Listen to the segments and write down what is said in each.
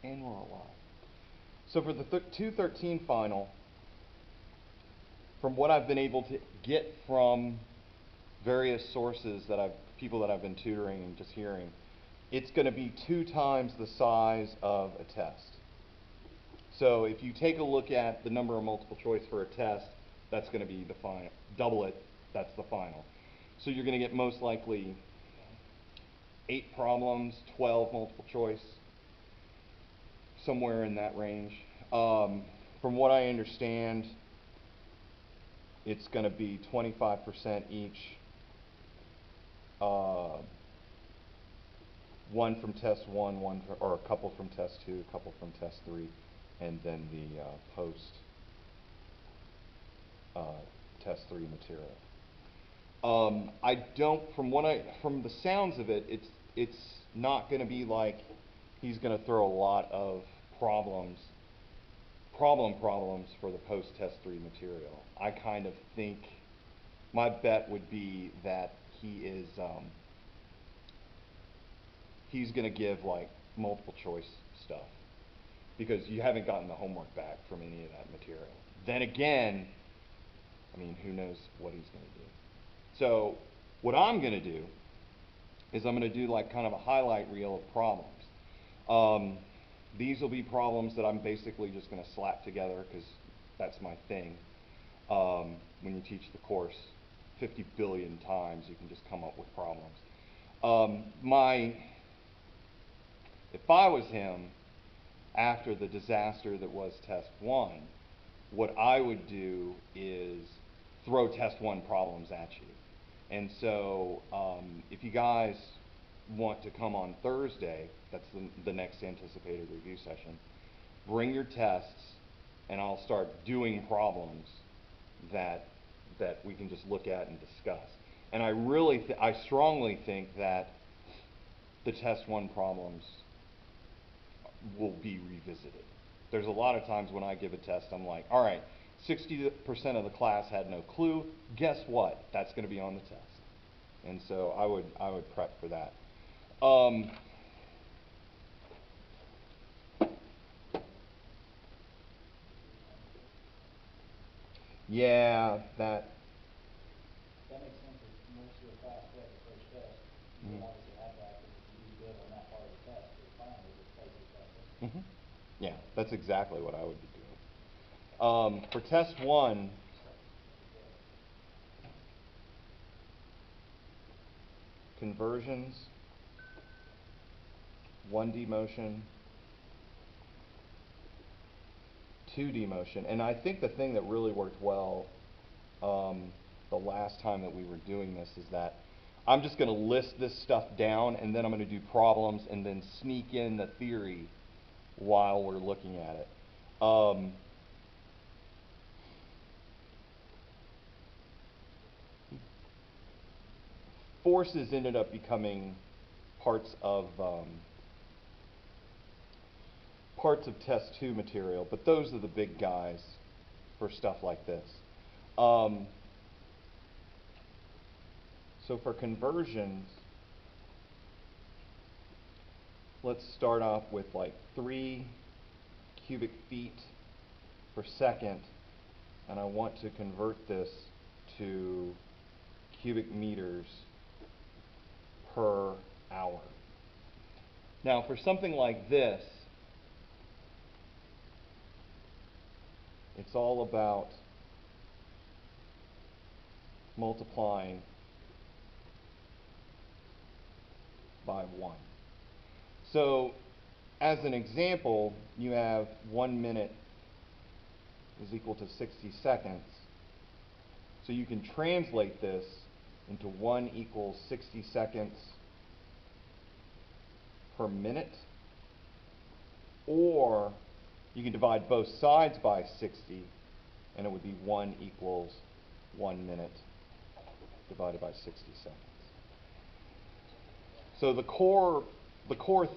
And we're alive. So for the 213 final, from what I've been able to get from various sources people that I've been tutoring and just hearing, it's going to be 2 times the size of a test. So if you take a look at the number of multiple choice for a test, that's going to be the final. Double it, that's the final. So you're going to get most likely 8 problems, 12 multiple choice, somewhere in that range. From what I understand, it's going to be 25% each. One from test 1, or a couple from test 2, a couple from test 3, and then the post test 3 material. From the sounds of it, it's not going to be like he's going to throw a lot of problems for the post test 3 material. I kind of think my bet would be that he's going to give like multiple choice stuff, because you haven't gotten the homework back from any of that material. Then again, I mean, who knows what he's going to do. So what I'm going to do is I'm going to do like kind of a highlight reel of problems. These will be problems that I'm basically just going to slap together because that's my thing. When you teach the course 50 billion times, you can just come up with problems. If I was him, after the disaster that was test 1, what I would do is throw test 1 problems at you. And so if you guys want to come on Thursday, that's the next anticipated review session, bring your tests and I'll start doing problems that we can just look at and discuss. And I strongly think that the test 1 problems will be revisited. There's a lot of times when I give a test, I'm like, all right, 60% of the class had no clue. Guess what? That's going to be on the test. And so I would prep for that. Yeah, that makes sense. If most of the class failed the first test, you would obviously have that, because if you do good on that part of the test, for the final, it replaces that test. Yeah, that's exactly what I would be doing. For test 1, conversions, 1D motion, 2D motion. And I think the thing that really worked well the last time that we were doing this is that I'm just going to list this stuff down, and then I'm going to do problems and then sneak in the theory while we're looking at it. Forces ended up becoming parts of test 2 material, but those are the big guys for stuff like this. So for conversions, let's start off with like 3 cubic feet per second, and I want to convert this to cubic meters per hour. Now for something like this, it's all about multiplying by 1. So as an example, you have 1 minute is equal to 60 seconds. So you can translate this into 1 equals 60 seconds per minute, or you can divide both sides by 60, and it would be 1 equals 1 minute divided by 60 seconds. So the core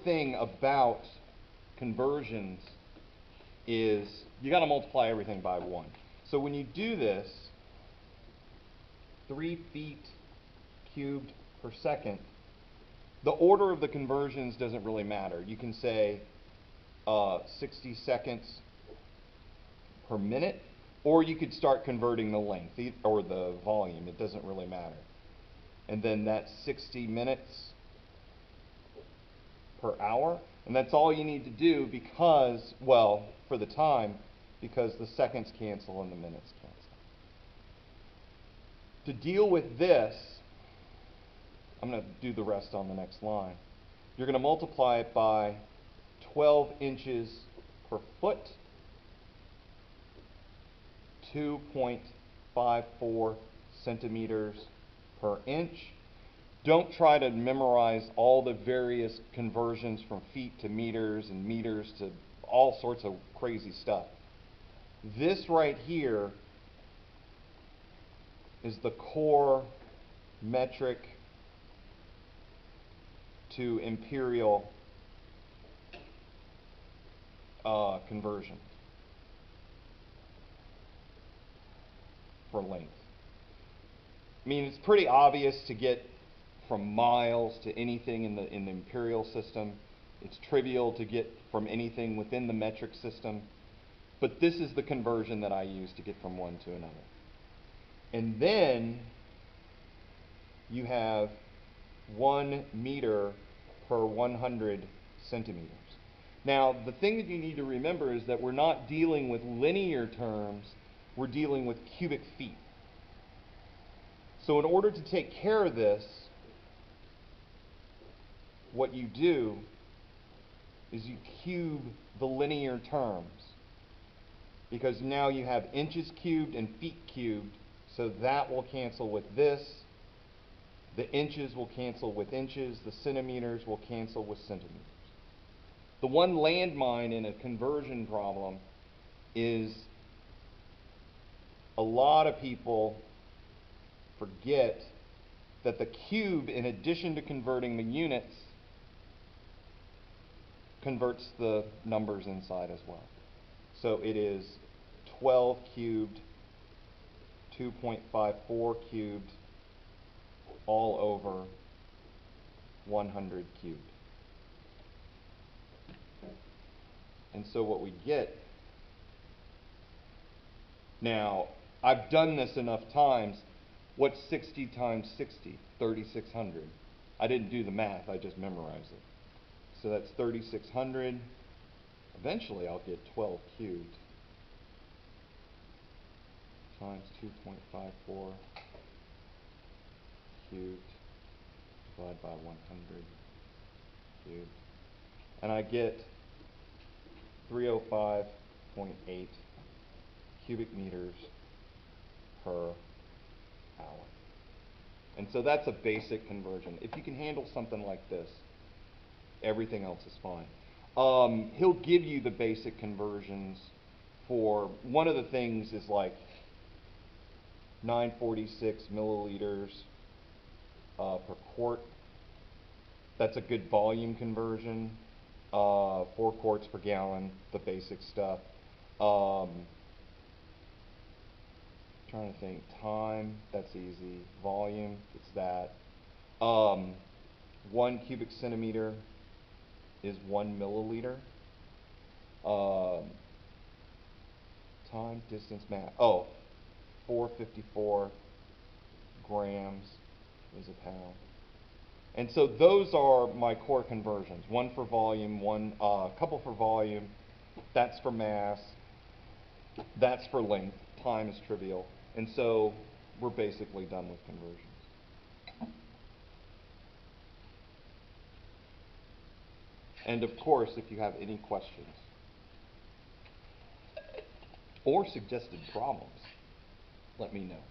thing about conversions is you got to multiply everything by 1. So when you do this, 3 feet cubed per second, the order of the conversions doesn't really matter. You can say 60 seconds per minute, or you could start converting the length or the volume. It doesn't really matter. And then that's 60 minutes per hour, and that's all you need to do because, well, for the time, because the seconds cancel and the minutes cancel. To deal with this, I'm going to do the rest on the next line. You're going to multiply it by 12 inches per foot, 2.54 centimeters per inch. Don't try to memorize all the various conversions from feet to meters and meters to all sorts of crazy stuff. This right here is the core metric to imperial conversion for length. I mean, it's pretty obvious to get from miles to anything in the imperial system. It's trivial to get from anything within the metric system. But this is the conversion that I use to get from one to another. And then you have 1 meter per 100 centimeters. Now, the thing that you need to remember is that we're not dealing with linear terms, we're dealing with cubic feet. So in order to take care of this, what you do is you cube the linear terms, because now you have inches cubed and feet cubed, so that will cancel with this. The inches will cancel with inches, the centimeters will cancel with centimeters. The one landmine in a conversion problem is a lot of people forget that the cube, in addition to converting the units, converts the numbers inside as well. So it is 12 cubed, 2.54 cubed, all over 100 cubed. And so what we get, now, I've done this enough times. What's 60 times 60? 3,600. I didn't do the math, I just memorized it. So that's 3,600. Eventually I'll get 12 cubed times 2.54 cubed divided by 100 cubed. And I get 305.8 cubic meters per hour. And so that's a basic conversion. If you can handle something like this, everything else is fine. He'll give you the basic conversions for, one of the things is like 946 milliliters per quart. That's a good volume conversion. 4 quarts per gallon, the basic stuff. Trying to think, time, that's easy. Volume, it's that. 1 cubic centimeter is 1 milliliter. Time, distance, mass. 454 grams is a pound. And so those are my core conversions. One for volume, couple for volume. That's for mass. That's for length. Time is trivial. And so we're basically done with conversions. And of course, if you have any questions or suggested problems, let me know.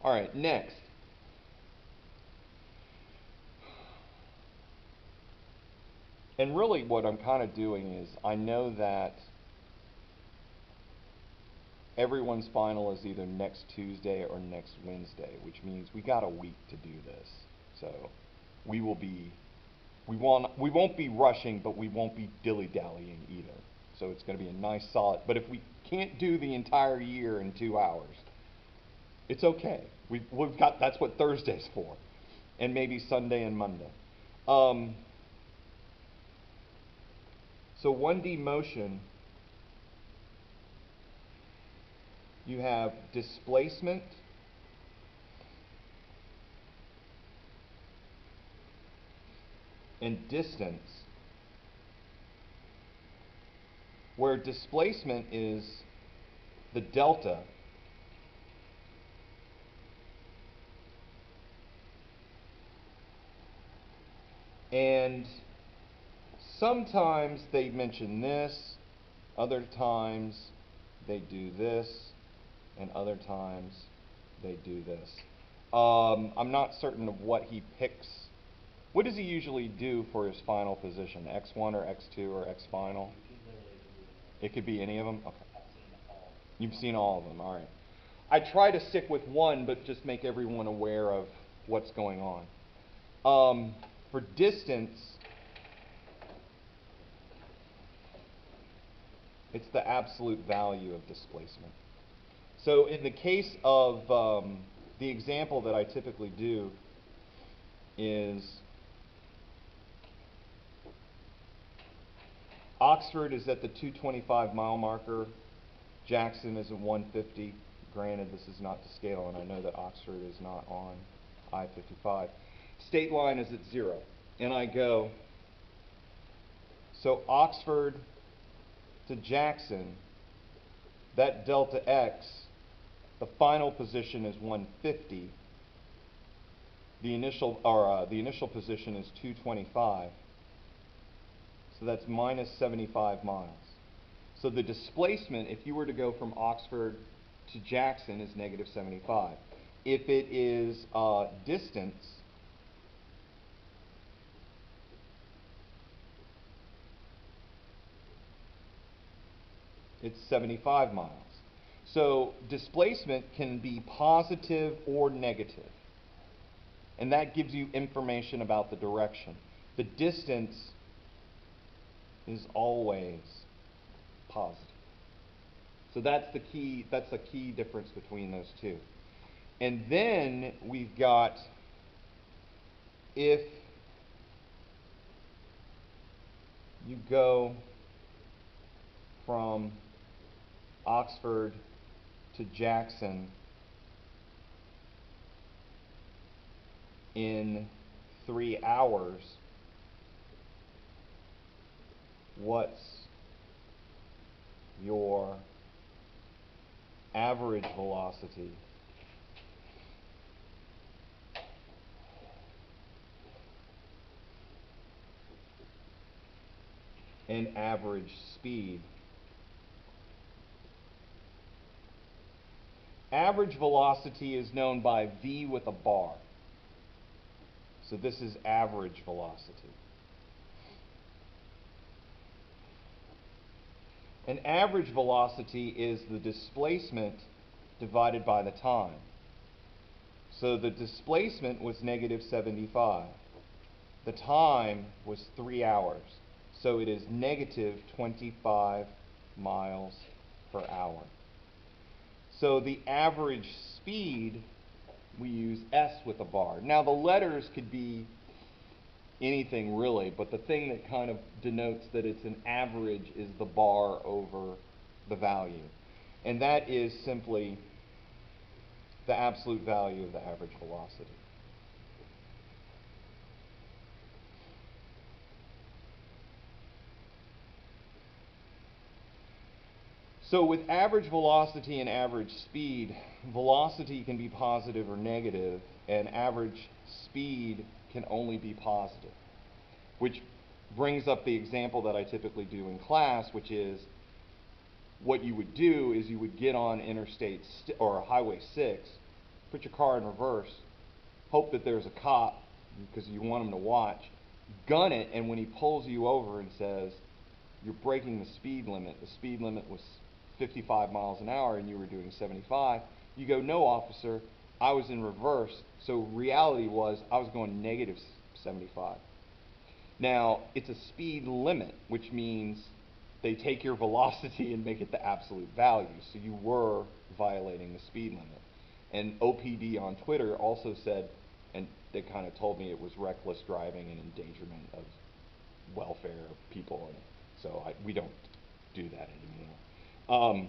All right, next. And really what I'm kind of doing is, I know that everyone's final is either next Tuesday or next Wednesday, which means we got a week to do this. So we won't be rushing, but we won't be dilly-dallying either. So it's going to be a nice solid, but if we can't do the entire year in 2 hours, it's okay. We've got, that's what Thursday's for, and maybe Sunday and Monday. So So 1D motion, you have displacement and distance, where displacement is the delta, and sometimes they mention this, other times they do this, and other times they do this. I'm not certain of what he picks. What does he usually do for his final position? X1 or X2 or X final? It could be any of them? Okay. You've seen all of them, all right. I try to stick with one, but just make everyone aware of what's going on. For distance, it's the absolute value of displacement. So in the case of the example that I typically do is Oxford is at the 225 mile marker, Jackson is at 150. Granted, this is not to scale, and I know that Oxford is not on I-55. State line is at 0, and I go, so Oxford to Jackson, that delta X, the final position is 150. The initial position is 225. So that's minus 75 miles. So the displacement, if you were to go from Oxford to Jackson, is negative 75. If it is distance, it's 75 miles. So displacement can be positive or negative. And that gives you information about the direction. The distance is always positive. So that's the key difference between those two. And then we've got if you go from Oxford to Jackson in 3 hours, what's your average velocity and average speed? Average velocity is known by V with a bar. So this is average velocity. And average velocity is the displacement divided by the time. So the displacement was negative 75. The time was 3 hours. So it is negative 25 miles per hour. So the average speed, we use S with a bar. Now the letters could be anything really, but the thing that kind of denotes that it's an average is the bar over the value. And that is simply the absolute value of the average velocity. So with average velocity and average speed, velocity can be positive or negative, and average speed can only be positive, which brings up the example that I typically do in class, which is what you would do is you would get on Interstate or Highway 6, put your car in reverse, hope that there's a cop because you want him to watch, gun it, and when he pulls you over and says, you're breaking the speed limit was 55 miles an hour and you were doing 75, you go, no officer, I was in reverse, so reality was I was going negative 75. Now, it's a speed limit, which means they take your velocity and make it the absolute value, so you were violating the speed limit. And OPD on Twitter also said, and they kind of told me it was reckless driving and endangerment of welfare of people. So we don't do that anymore.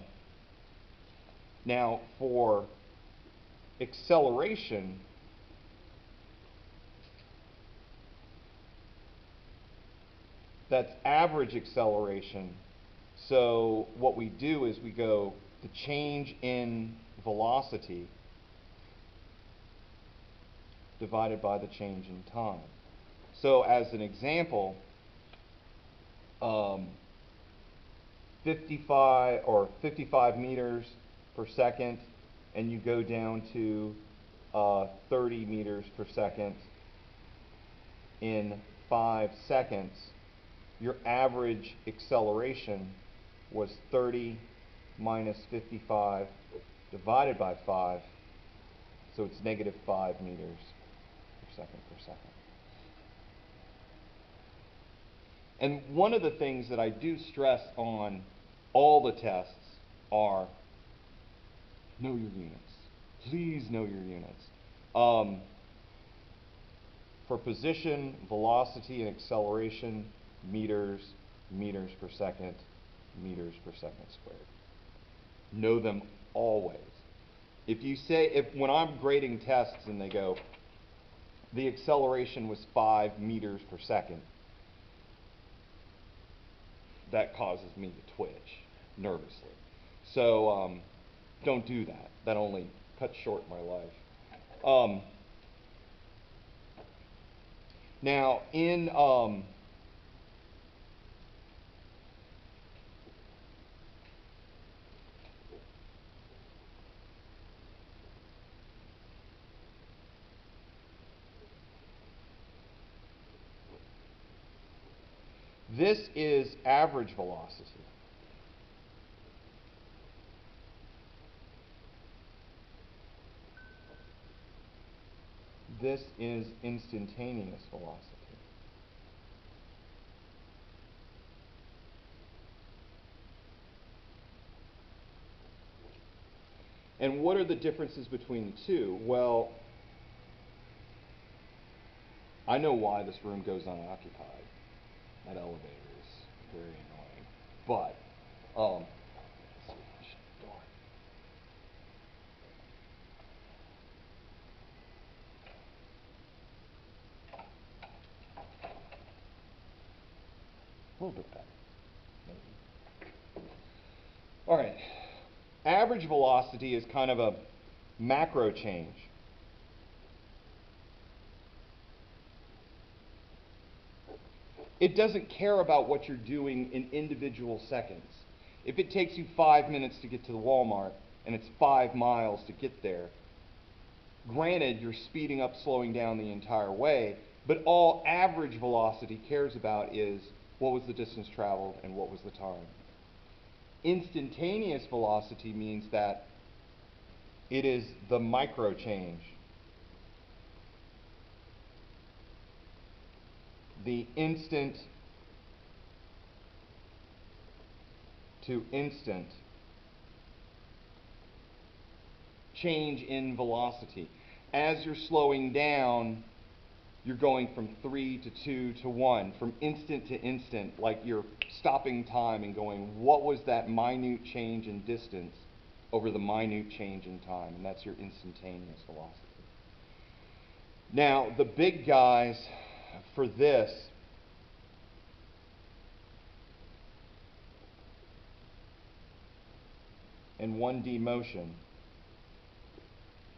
Now, for acceleration, that's average acceleration. So what we do is we go the change in velocity divided by the change in time. So as an example, 55 meters per second, and you go down to 30 meters per second in 5 seconds, your average acceleration was 30 minus 55 divided by 5, so it's negative 5 meters per second per second. And one of the things that I do stress on all the tests are know your units. Please know your units. For position, velocity, and acceleration, meters, meters per second, meters per second squared. Know them always. If you say, when I'm grading tests and they go, the acceleration was 5 meters per second, that causes me to twitch nervously. So don't do that. That only cuts short my life. Now, in this is average velocity. This is instantaneous velocity. And what are the differences between the two? Well, I know why this room goes unoccupied. That elevator is very annoying. But, let's see if I should go on. A little bit better, maybe. All right. Average velocity is kind of a macro change. It doesn't care about what you're doing in individual seconds. If it takes you 5 minutes to get to the Walmart and it's 5 miles to get there, granted, you're speeding up, slowing down the entire way, but all average velocity cares about is what was the distance traveled and what was the time. Instantaneous velocity means that it is the micro change. The instant to instant change in velocity. As you're slowing down, you're going from 3 to 2 to 1, from instant to instant, like you're stopping time and going, what was that minute change in distance over the minute change in time? And that's your instantaneous velocity. Now, the big guys for this in 1D motion.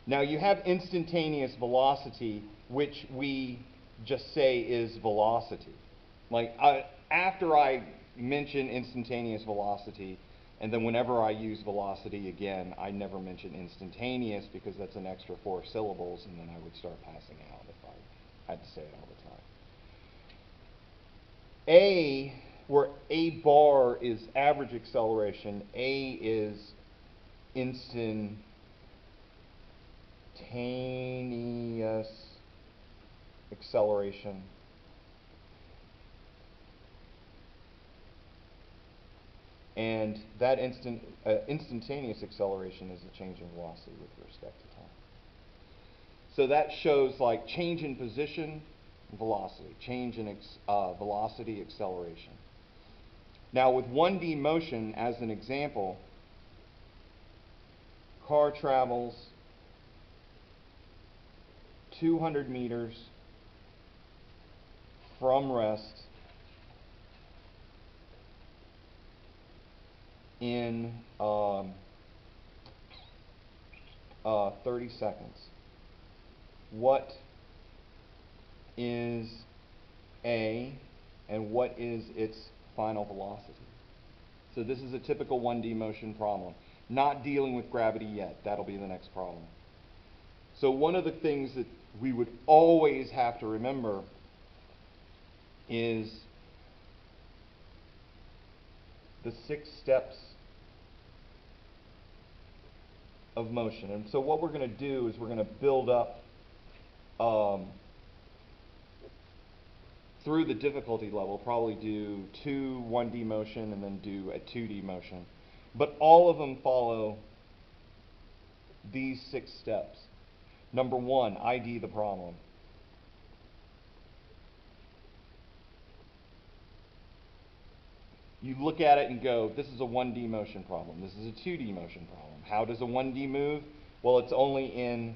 Now, you have instantaneous velocity, which we just say is velocity. Like, after I mention instantaneous velocity, and then whenever I use velocity again, I never mention instantaneous because that's an extra 4 syllables, and then I would start passing out if I had to say it all the time. A, where A bar is average acceleration, A is instantaneous acceleration. And that instantaneous acceleration is the change in velocity with respect to time. So that shows like change in position, velocity, change in velocity, acceleration. Now with 1D motion, as an example, car travels 200 meters from rest in 30 seconds. What is A, and what is its final velocity? So this is a typical 1D motion problem. Not dealing with gravity yet. That'll be the next problem. So one of the things that we would always have to remember is the 6 steps of motion. And so what we're going to do is we're going to build up through the difficulty level, probably do 2 1D motion and then do a 2D motion. But all of them follow these 6 steps. Number 1, ID the problem. You look at it and go, this is a 1D motion problem. This is a 2D motion problem. How does a 1D move? Well, it's only in,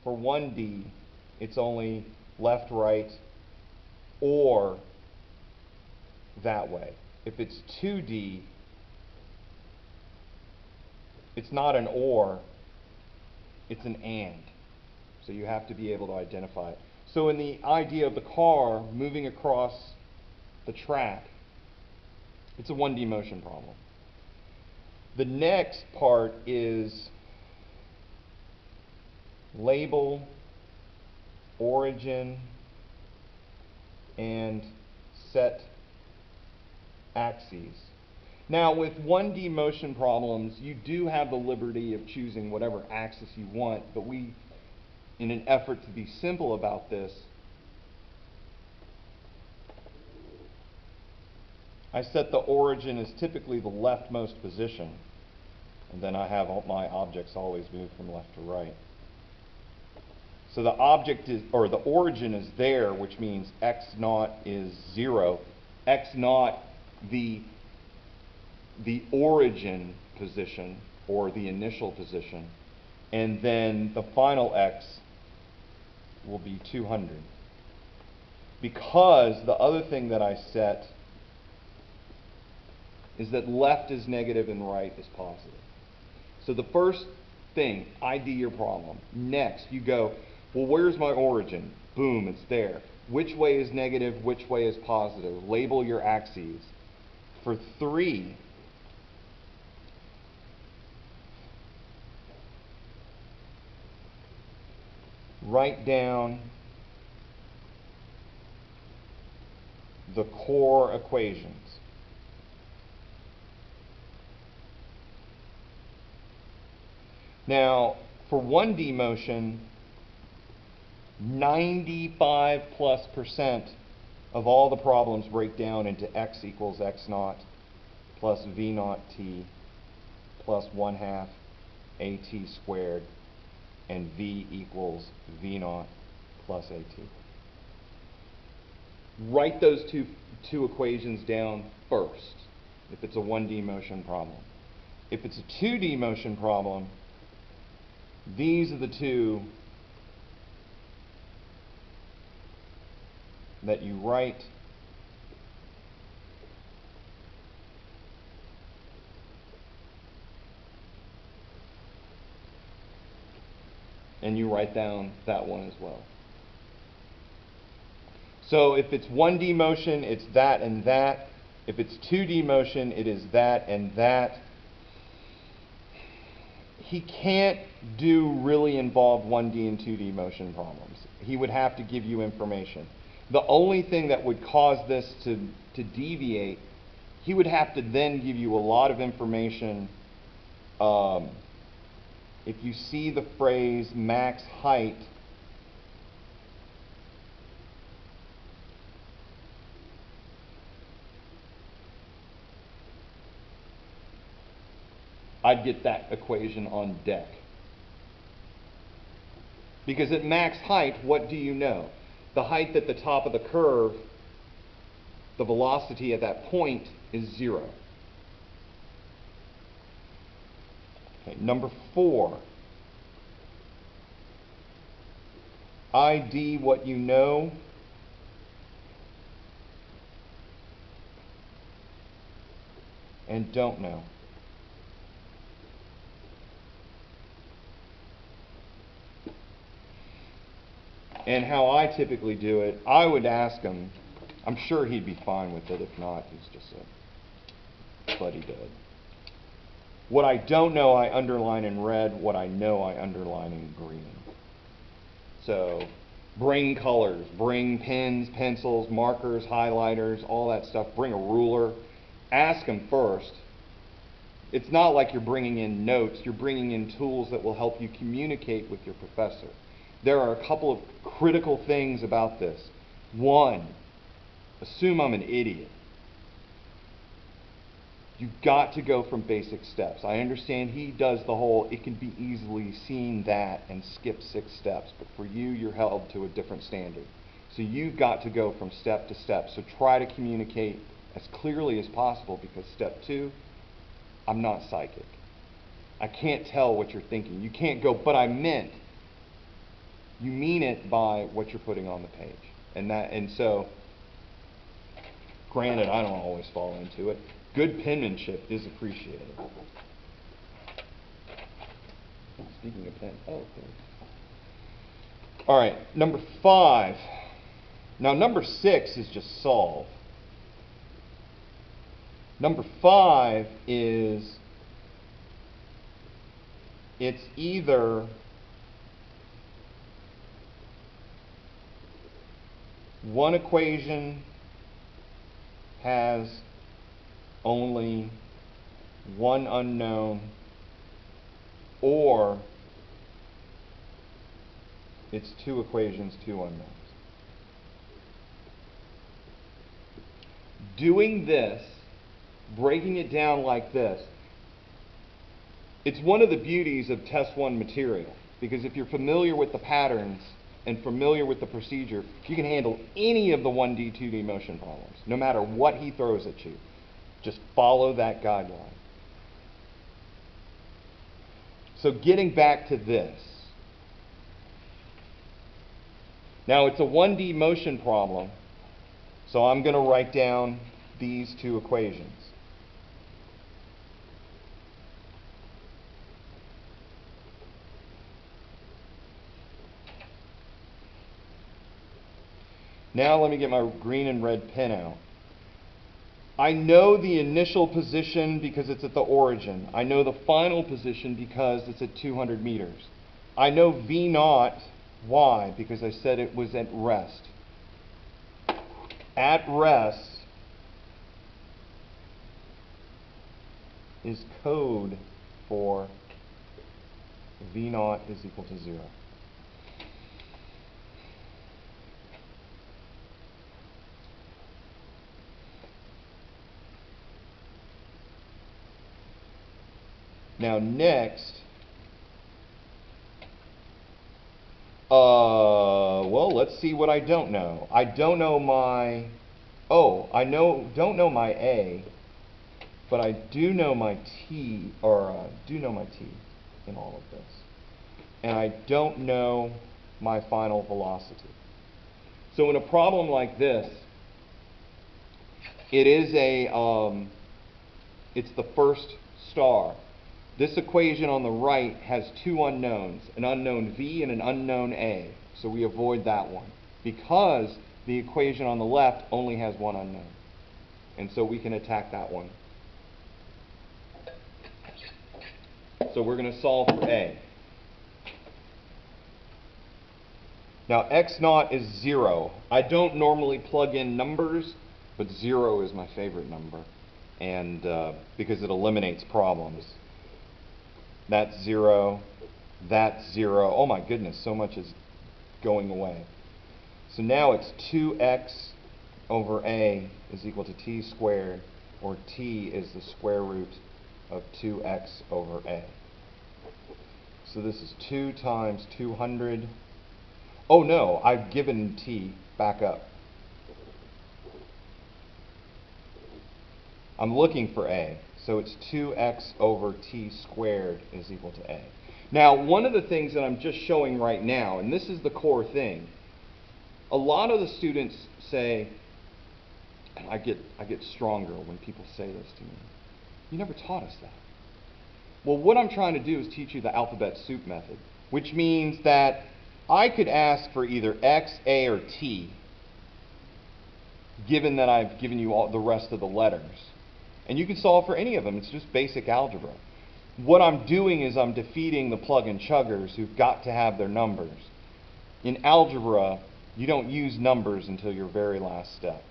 for 1D, it's only left, right, or that way. If it's 2D, it's not an or, it's an and. So you have to be able to identify it. So in the idea of the car moving across the track, it's a 1D motion problem. The next part is label, origin, and set axes. Now with 1D motion problems, you do have the liberty of choosing whatever axis you want, but we, in an effort to be simple about this, I set the origin as typically the leftmost position, and then I have all my objects always move from left to right. So the object is, or the origin is there, which means x naught is 0. X naught, the origin position, or the initial position, and then the final x will be 200. Because the other thing that I set is that left is negative and right is positive. So the first thing, ID your problem. Next, you go, well, where's my origin? Boom, it's there. Which way is negative? Which way is positive? Label your axes. For 3, write down the core equations. Now, for 1D motion, 95+% of all the problems break down into x equals x naught plus v naught t plus 1/2 at squared and v equals v naught plus at. Write those two equations down first if it's a 1D motion problem. If it's a 2D motion problem, these are the two that you write and you write down that one as well. So if it's 1D motion, it's that and that. If it's 2D motion, it is that and that. He can't do really involved 1D and 2D motion problems. He would have to give you information. The only thing that would cause this to deviate, he would have to then give you a lot of information. If you see the phrase max height, I'd get that equation on deck. Because at max height, what do you know? The height at the top of the curve the velocity at that point is 0. Okay, number 4. ID what you know and don't know. And how I typically do it, I would ask him, I'm sure he'd be fine with it. If not, he's just a buddy dud. What I don't know, I underline in red. What I know, I underline in green. So bring colors, bring pens, pencils, markers, highlighters, all that stuff. Bring a ruler. Ask him first. It's not like you're bringing in notes. You're bringing in tools that will help you communicate with your professor. There are a couple of critical things about this. 1, assume I'm an idiot. You've got to go from basic steps. I understand he does the whole, it can be easily seen that and skip 6 steps, but for you, you're held to a different standard. So you've got to go from step to step. So try to communicate as clearly as possible, because step 2, I'm not psychic. I can't tell what you're thinking. You can't go, but I meant. You mean it by what you're putting on the page. And so, granted, I don't always fall into it. Good penmanship is appreciated. Speaking of pen, okay. All right, number 5. Now, number 6 is just solve. Number 5 is, it's either one equation has only one unknown, or it's 2 equations, 2 unknowns. Doing this, breaking it down like this, it's one of the beauties of Test 1 material, because if you're familiar with the patterns and familiar with the procedure, you can handle any of the 1D, 2D motion problems, no matter what he throws at you. Just follow that guideline. So getting back to this. Now it's a 1D motion problem, so I'm going to write down these 2 equations. Now let me get my green and red pen out. I know the initial position because it's at the origin. I know the final position because it's at 200 meters. I know V0, why? Because I said it was at rest. At rest is code for V0 is equal to 0. Now next, well, let's see what I don't know. I don't know my, don't know my A, but I do know my T, do know my T in all of this. And I don't know my final velocity. So in a problem like this, it is it's the first star. This equation on the right has 2 unknowns, an unknown V and an unknown A. So we avoid that one, because the equation on the left only has 1 unknown. And so we can attack that one. So we're going to solve for A. Now x0 is 0. I don't normally plug in numbers, but 0 is my favorite number, and because it eliminates problems. That's 0, that's 0. Oh my goodness, so much is going away. So now it's 2x over A is equal to t squared, or t is the square root of 2x over A. So this is 2 times 200. Oh no, I've given t back up. I'm looking for a. So it's 2x over t squared is equal to a. Now, one of the things that I'm just showing right now, and this is the core thing, a lot of the students say, and I get stronger when people say this to me, you never taught us that. Well, what I'm trying to do is teach you the alphabet soup method, which means that I could ask for either x, a, or t, given that I've given you all the rest of the letters. And you can solve for any of them. It's just basic algebra. What I'm doing is I'm defeating the plug and chuggers who've got to have their numbers. In algebra, you don't use numbers until your very last step.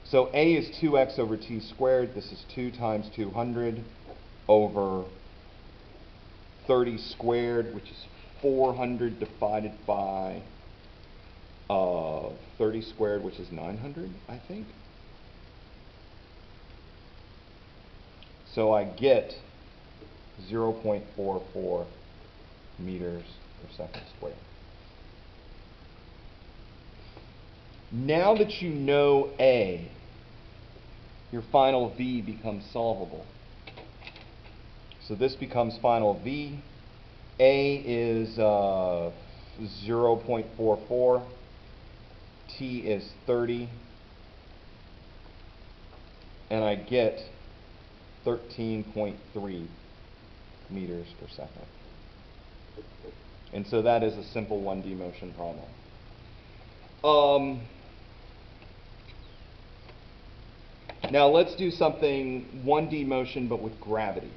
So a is 2x over t squared. This is 2 times 200 over 30 squared, which is 400 divided by 30 squared, which is 900, I think. So I get 0.44 meters per second squared. Now that you know A, your final V becomes solvable. So this becomes final V. A is 0.44. T is 30. And I get 13.3 meters per second. And so that is a simple 1D motion problem. Now let's do something 1D motion but with gravity.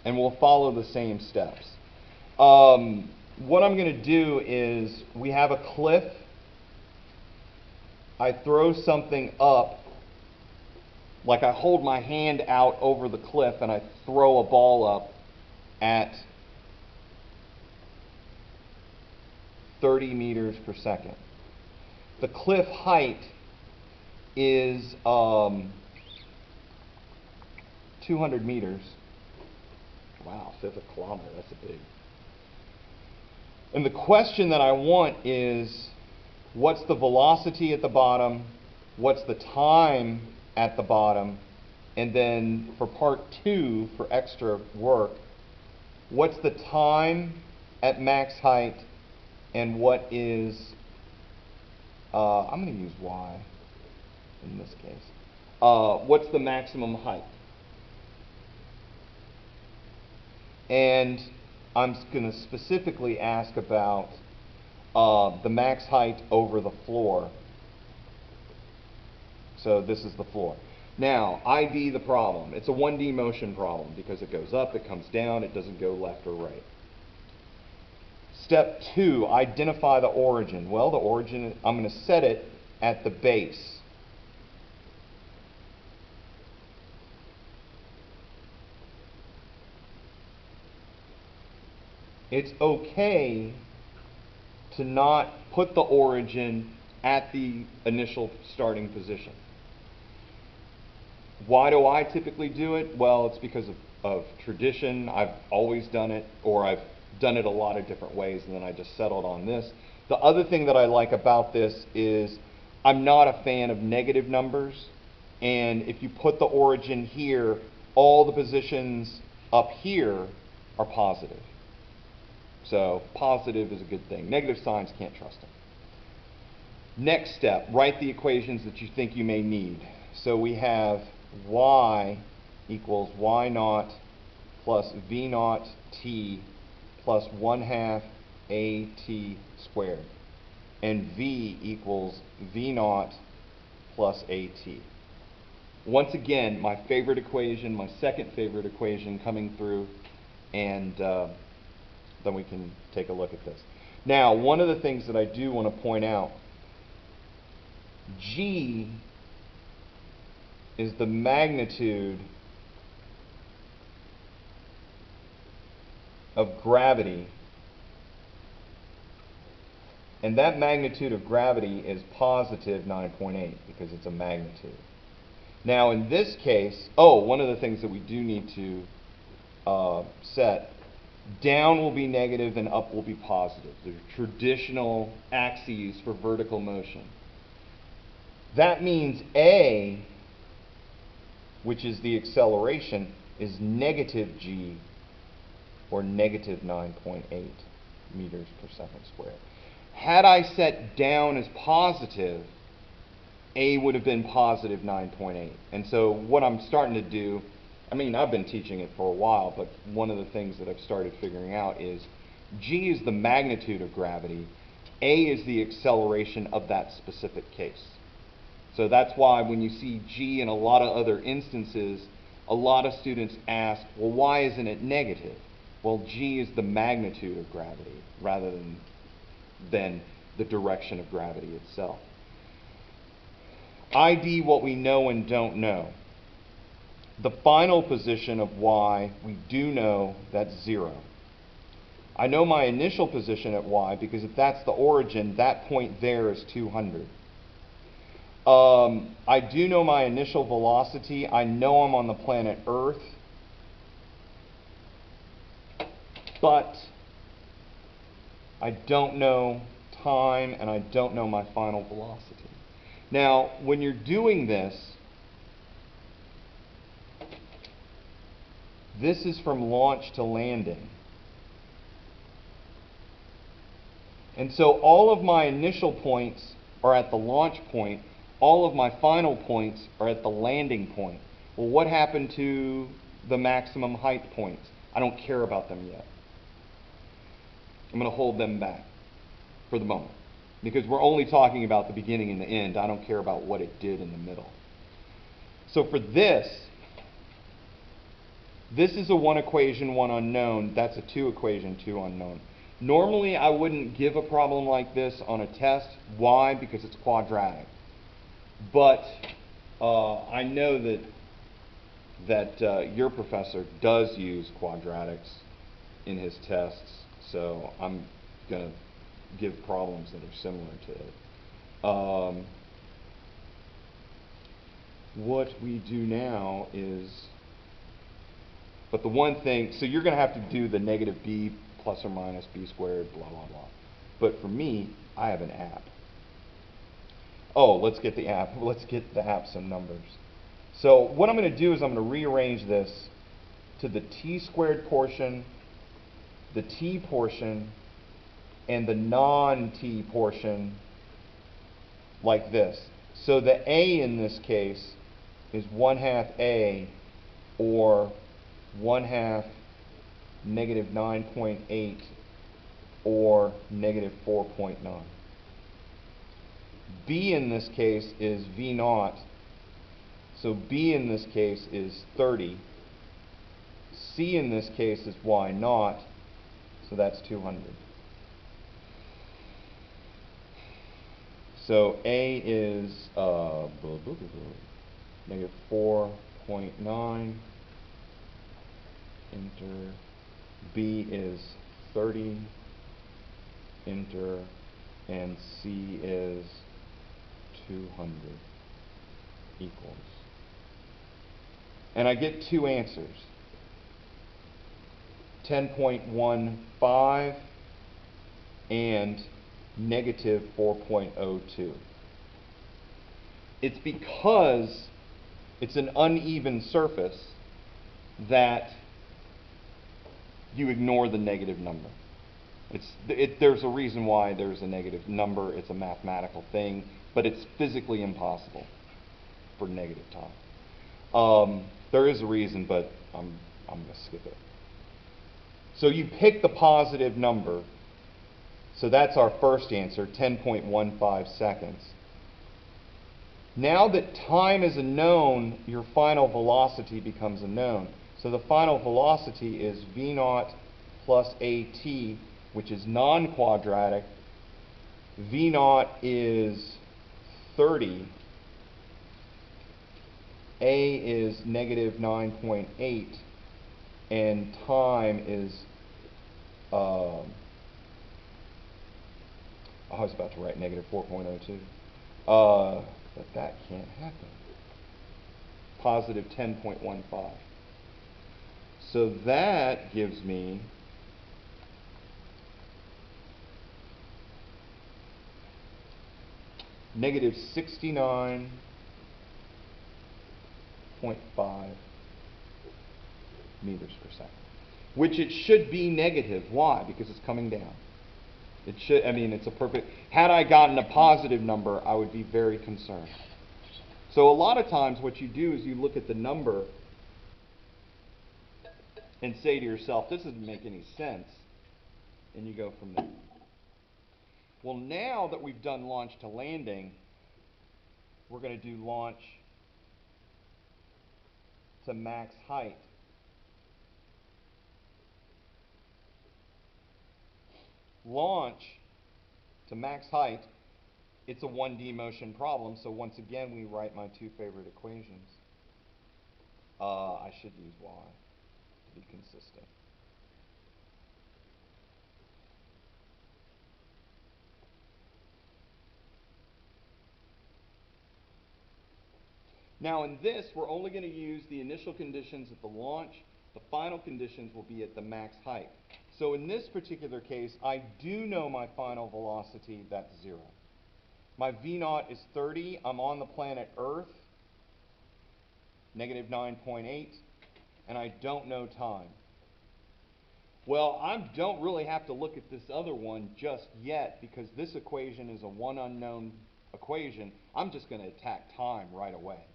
And we'll follow the same steps. What I'm going to do is, we have a cliff. I throw something up, like I hold my hand out over the cliff and I throw a ball up at 30 meters per second. The cliff height is 200 meters. Wow, fifth of a kilometer, that's a big. And the question that I want is, what's the velocity at the bottom? What's the time at the bottom? And then for part 2, for extra work, what's the time at max height? And what is, I'm going to use y in this case. What's the maximum height? And I'm going to specifically ask about the max height over the floor. So this is the floor. Now, ID the problem. It's a 1D motion problem because it goes up, it comes down, it doesn't go left or right. Step 2, identify the origin. Well, the origin, I'm going to set it at the base. It's okay to not put the origin at the initial starting position. Why do I typically do it? Well, it's because of tradition. I've always done it, or I've done it a lot of different ways, and then I just settled on this. The other thing that I like about this is I'm not a fan of negative numbers, and if you put the origin here, all the positions up here are positive. So positive is a good thing. Negative signs, can't trust them. Next step, write the equations that you think you may need. So we have y equals y naught plus v naught t plus 1/2 at squared. And v equals v naught plus at. Once again, my favorite equation, my second favorite equation coming through, and then we can take a look at this. Now, one of the things that I do want to point out, G is the magnitude of gravity, and that magnitude of gravity is positive 9.8 because it's a magnitude. Now in this case, one of the things that we do need to set, down will be negative and up will be positive. They're traditional axes for vertical motion. that means A, which is the acceleration, is negative g, or negative 9.8 meters per second squared. Had I set down as positive, A would have been positive 9.8. And so what I'm starting to do, I mean, I've been teaching it for a while, but one of the things that I've started figuring out is g is the magnitude of gravity, A is the acceleration of that specific case. So that's why when you see g in a lot of other instances, a lot of students ask, well, why isn't it negative? Well, g is the magnitude of gravity rather than the direction of gravity itself. ID what we know and don't know. The final position of y, we do know that's 0. I know my initial position at y because if that's the origin, that point there is 200. I do know my initial velocity. I know I'm on the planet Earth. But I don't know time and I don't know my final velocity. Now, when you're doing this, this is from launch to landing. And so all of my initial points are at the launch point. All of my final points are at the landing point. Well, what happened to the maximum height points? I don't care about them yet. I'm going to hold them back for the moment, because we're only talking about the beginning and the end. I don't care about what it did in the middle. So for this is a 1 equation, 1 unknown. That's a 2 equation, 2 unknown. Normally, I wouldn't give a problem like this on a test. Why? Because it's quadratic. But I know that your professor does use quadratics in his tests, so I'm going to give problems that are similar to it. What we do now is, but the one thing, so you're going to have to do the negative b plus or minus b squared, blah, blah, blah. But for me, I have an app. Oh, let's get the app. Let's get the app some numbers. So what I'm going to do is I'm going to rearrange this to the t squared portion, the t portion, and the non-t portion like this. So the a in this case is 1/2 a, or 1/2 negative 9.8, or negative 4.9. B in this case is V naught, so B in this case is 30. C in this case is Y naught, so that's 200. So A is negative 4.9, enter. B is 30, enter, and C is 200 equals. And I get two answers, 10.15 and negative 4.02. It's because it's an uneven surface that you ignore the negative number. There's a reason why there's a negative number. It's a mathematical thing, but it's physically impossible for negative time. There is a reason, but I'm going to skip it. So you pick the positive number. So that's our first answer, 10.15 seconds. Now that time is a known, your final velocity becomes a known. So the final velocity is V naught plus AT, which is non-quadratic. V naught is 30. A is negative 9.8. And time is, I was about to write negative 4.02. But that can't happen. Positive 10.15. So that gives me negative 69.5 meters per second, which it should be negative. Why? Because it's coming down. It should, I mean, it's a perfect, had I gotten a positive number, I would be very concerned. So a lot of times what you do is you look at the number and say to yourself, this doesn't make any sense, and you go from there. Well, now that we've done launch to landing, we're going to do launch to max height. Launch to max height, it's a 1D motion problem, so once again we write my two favorite equations. I should use y to be consistent. Now in this, we're only going to use the initial conditions at the launch. The final conditions will be at the max height. So in this particular case, I do know my final velocity, that's 0. My V0 is 30. I'm on the planet Earth, negative 9.8, and I don't know time. Well, I don't really have to look at this other one just yet because this equation is a one unknown equation. I'm just going to attack time right away.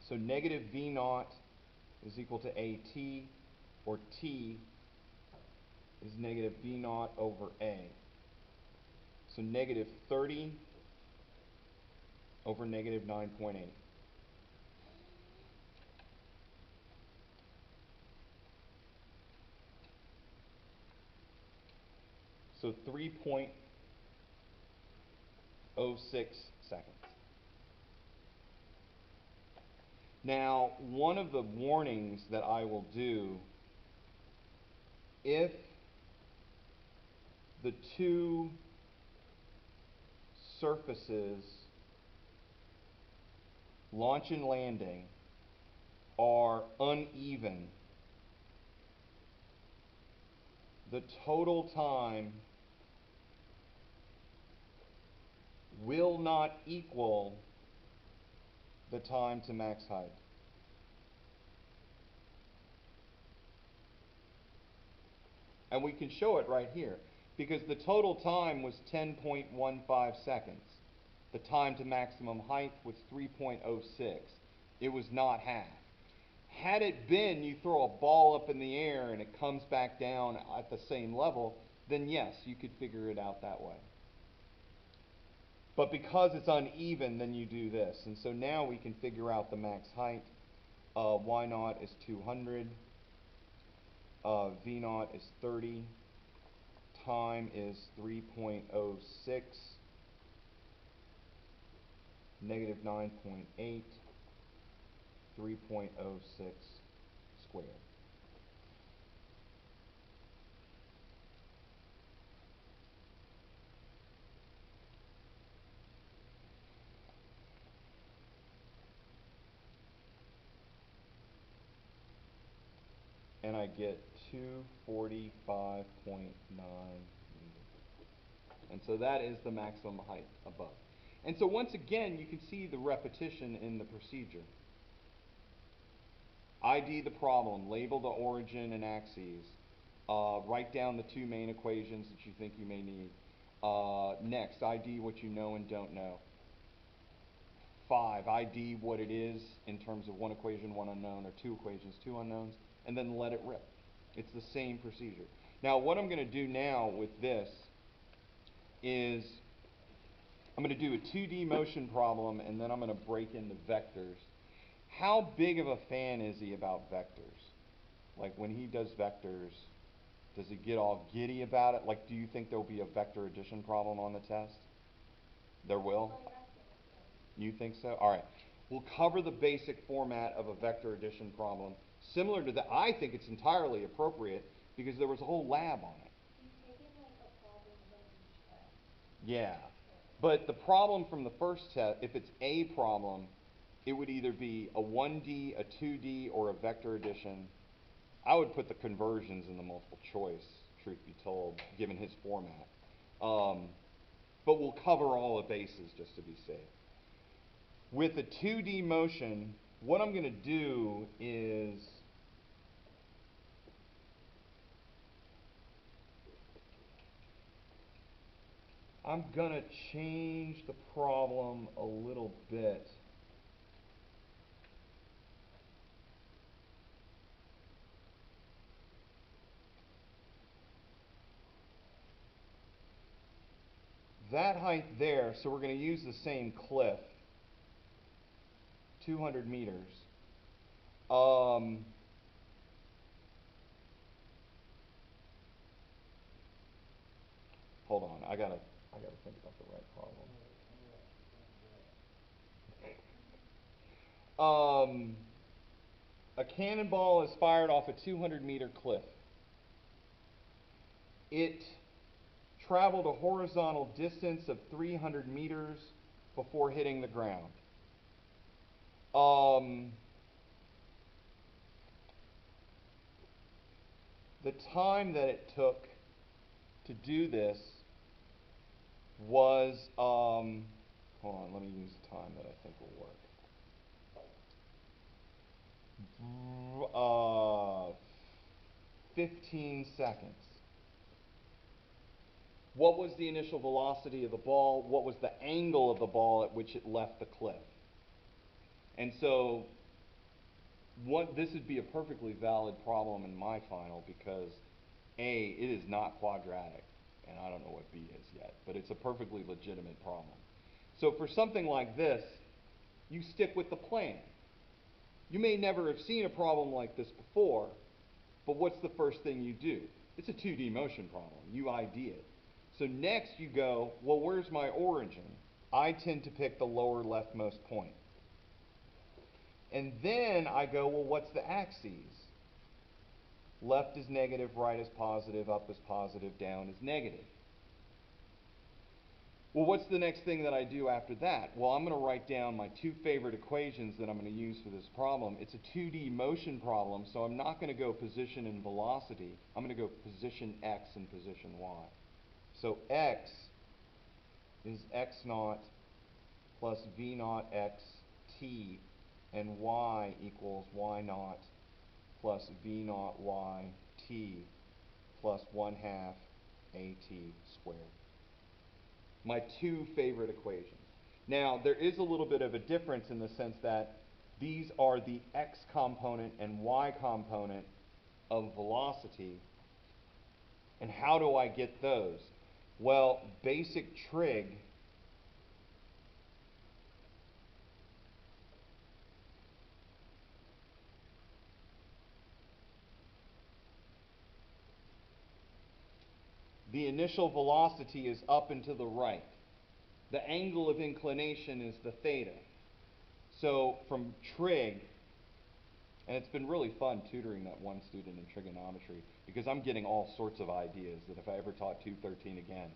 So negative V0 is equal to AT, or T is negative V0 over A. So negative 30 over negative 9.8. So 3.06 seconds. Now, one of the warnings that I will do, if the two surfaces, launch and landing, are uneven, the total time will not equal the time to max height. And we can show it right here, because the total time was 10.15 seconds. The time to maximum height was 3.06. It was not half. Had it been you throw a ball up in the air and it comes back down at the same level, then yes, you could figure it out that way. But because it's uneven, then you do this. And so now we can figure out the max height. Y0 is 200. V0 is 30. Time is 3.06. Negative 9.8. 3.06 squared. And I get 245.9 meters. And so that is the maximum height above. And so once again, you can see the repetition in the procedure. ID the problem, label the origin and axes, write down the two main equations that you think you may need. Next, ID what you know and don't know. 5, ID what it is in terms of one equation, one unknown, or two equations, two unknowns, and then let it rip. It's the same procedure. Now, what I'm going to do now with this is I'm going to do a 2D motion problem, and then I'm going to break into vectors. How big of a fan is he about vectors? Like when he does vectors, does he get all giddy about it? Like, do you think there'll be a vector addition problem on the test? There will? You think so? All right. We'll cover the basic format of a vector addition problem. Similar to that, I think it's entirely appropriate because there was a whole lab on it. You take it like a problem from each test. Yeah. But the problem from the first test, if it's a problem, it would either be a 1D, a 2D, or a vector addition. I would put the conversions in the multiple choice, truth be told, given his format. but we'll cover all the bases just to be safe. With a 2D motion, what I'm going to do is I'm going to change the problem a little bit. That height there, so we're going to use the same cliff, 200 meters. Hold on, I gotta think about the right problem. A cannonball is fired off a 200-meter cliff. It traveled a horizontal distance of 300 meters before hitting the ground. The time that it took to do this was, hold on, let me use a time that I think will work. 15 seconds. What was the initial velocity of the ball? What was the angle of the ball at which it left the cliff? And so this would be a perfectly valid problem in my final because A, it is not quadratic, and I don't know what B is yet, but it's a perfectly legitimate problem. So for something like this, you stick with the plan. You may never have seen a problem like this before, but what's the first thing you do? It's a 2D motion problem. You ID it. So next you go, well, where's my origin? I tend to pick the lower leftmost point. And then I go, well, what's the axes? Left is negative, right is positive, up is positive, down is negative. Well, what's the next thing that I do after that? Well, I'm going to write down my two favorite equations that I'm going to use for this problem. It's a 2D motion problem, so I'm not going to go position and velocity. I'm going to go position x and position y. So x is x naught plus v naught x t, and y equals y naught plus v naught y t plus 1/2 at squared. My two favorite equations. Now, there is a little bit of a difference in the sense that these are the x component and y component of velocity. And how do I get those? Well, basic trig the initial velocity is up and to the right. The angle of inclination is the theta. So from trig, and it's been really fun tutoring that one student in trigonometry because I'm getting all sorts of ideas that if I ever taught 213 again,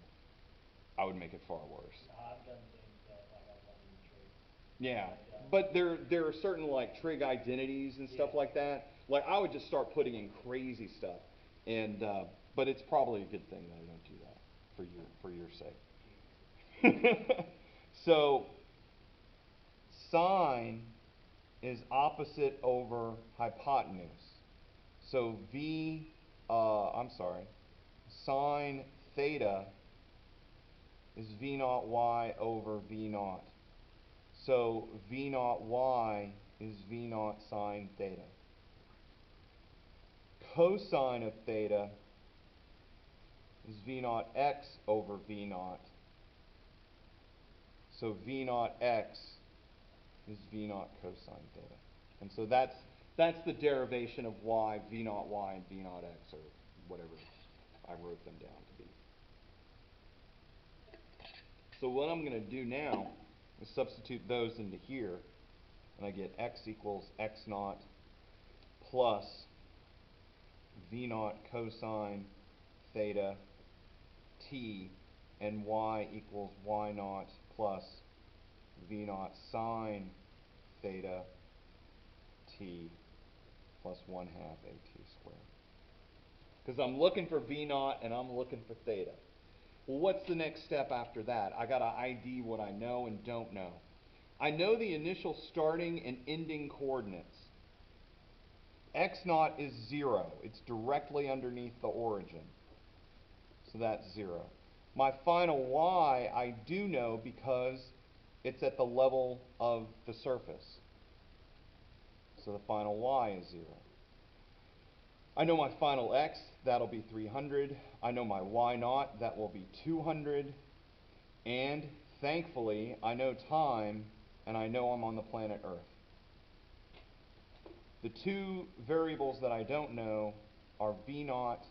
I would make it far worse. I've done things that like I love in trig. Yeah, Like, but there are certain like trig identities and stuff like that. Like I would just start putting in crazy stuff, and but it's probably a good thing that I don't do that for your sake. So sine is opposite over hypotenuse. So sine theta is v naught y over v naught. So v naught y is v naught sine theta. Cosine of theta is v naught x over v naught. So v naught x is v naught cosine theta. And so that's the derivation of why v naught y and v naught x, or whatever I wrote them down to be. So what I'm going to do now is substitute those into here, and I get x equals x naught plus v naught cosine theta t, and y equals y naught plus v naught sine theta t plus 1/2 at squared. Because I'm looking for v naught and I'm looking for theta. Well, what's the next step after that? I got to ID what I know and don't know. I know the initial starting and ending coordinates. X naught is 0. It's directly underneath the origin. So that's 0. My final y I do know because it's at the level of the surface. So the final y is 0. I know my final x, that'll be 300. I know my y naught, that will be 200. And thankfully, I know time, and I know I'm on the planet Earth. The two variables that I don't know are v naught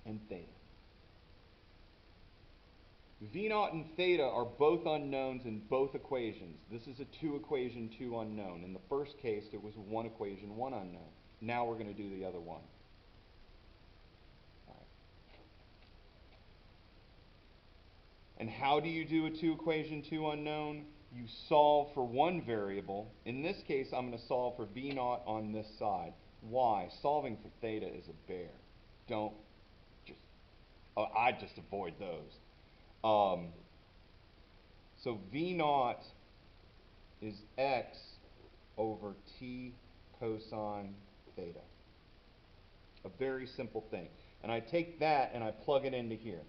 and theta. V naught and theta are both unknowns in both equations. This is a 2-equation, 2 unknown. In the first case, it was 1 equation, 1 unknown. Now we're going to do the other one. All right. And how do you do a 2-equation, 2 unknown? You solve for one variable. In this case, I'm going to solve for v naught on this side. Why? Solving for theta is a bear. Don't just, I just avoid those. So v naught is x over t cosine theta. A very simple thing. And I take that and I plug it into here.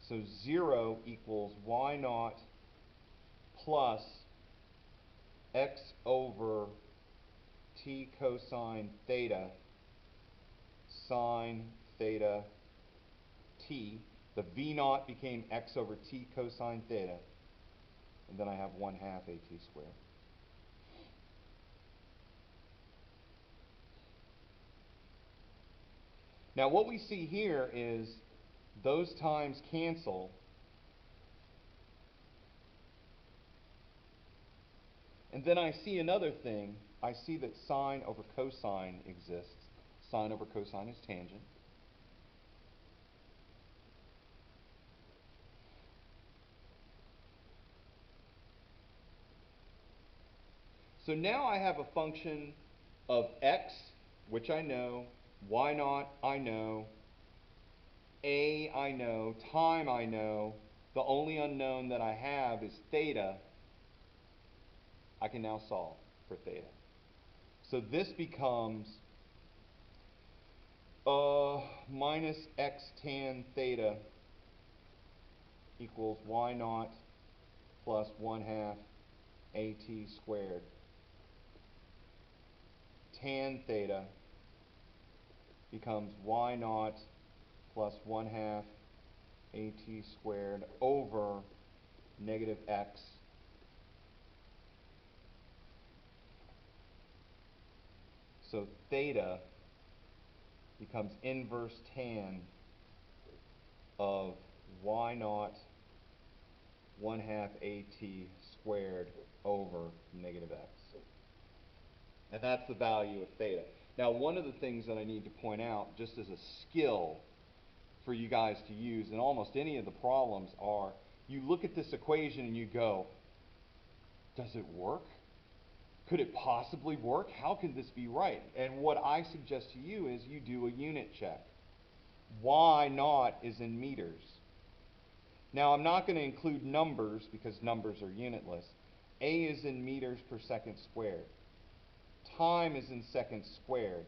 So 0 equals y naught plus x over t cosine theta sine theta t. The v naught became x over t cosine theta. And then I have 1/2 at squared. Now what we see here is those times cancel. And then I see another thing. I see that sine over cosine exists. Sine over cosine is tangent. So now I have a function of x, which I know, y naught I know, a I know, time I know. The only unknown that I have is theta. I can now solve for theta. So this becomes minus x tan theta equals y naught plus 1/2 at squared. Tan theta becomes y naught plus 1/2 at squared over negative x. So theta becomes inverse tan of y naught 1/2 at squared over negative x. And that's the value of theta. Now, one of the things that I need to point out, just as a skill for you guys to use in almost any of the problems, are you look at this equation and you go, does it work? Could it possibly work? How can this be right? And what I suggest to you is you do a unit check. Y naught is in meters. Now, I'm not going to include numbers because numbers are unitless. A is in meters per second squared. Time is in seconds squared.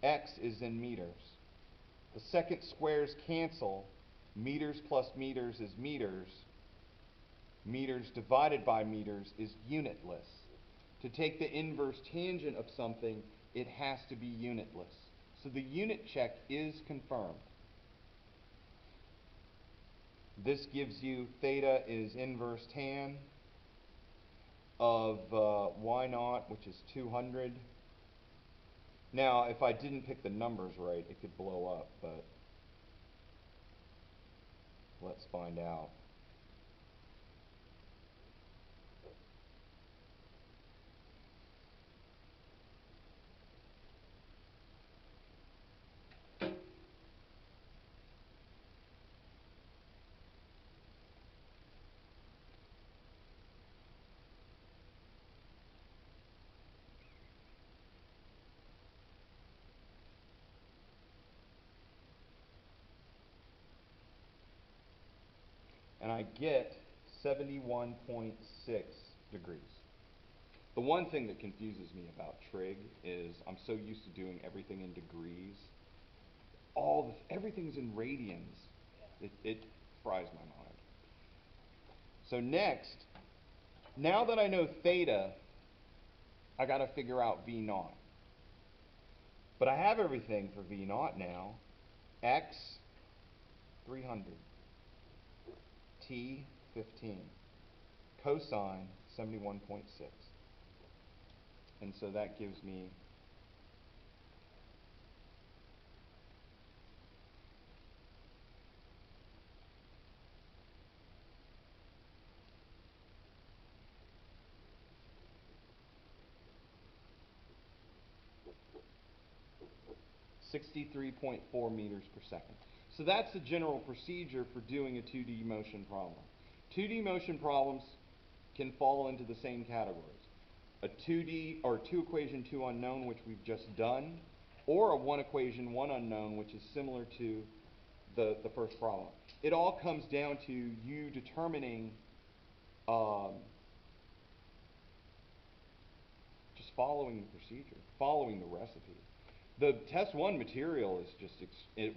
X is in meters. The second squares cancel. Meters plus meters is meters. Meters divided by meters is unitless. To take the inverse tangent of something, it has to be unitless. So the unit check is confirmed. This gives you theta is inverse tan of y naught, which is 200. Now, if I didn't pick the numbers right, it could blow up, but let's find out. and I get 71.6 degrees. The one thing that confuses me about trig is I'm so used to doing everything in degrees. Everything's in radians. It fries my mind. So next, now that I know theta, I got to figure out V naught. But I have everything for V naught now. X, 300. T, 15. Cosine, 71.6. And so that gives me (63.4 meters per second). So that's the general procedure for doing a 2D motion problem. 2D motion problems can fall into the same categories. A 2D or 2 equation 2 unknown, which we've just done, or a 1 equation 1 unknown, which is similar to the first problem. It all comes down to you determining just following the procedure, following the recipe. The test 1 material is just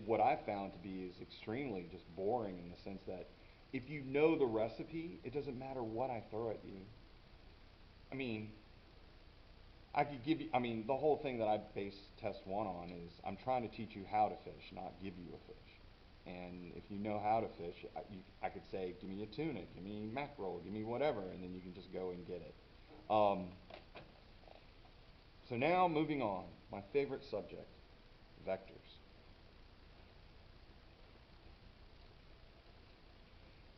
what I found to be is extremely just boring in the sense that if you know the recipe, it doesn't matter what I throw at you. I mean, I could give you, the whole thing that I base test 1 on is I'm trying to teach you how to fish, not give you a fish. And if you know how to fish, I could say, give me a tuna, give me mackerel, give me whatever, and then you can just go and get it. So now moving on, my favorite subject, vectors.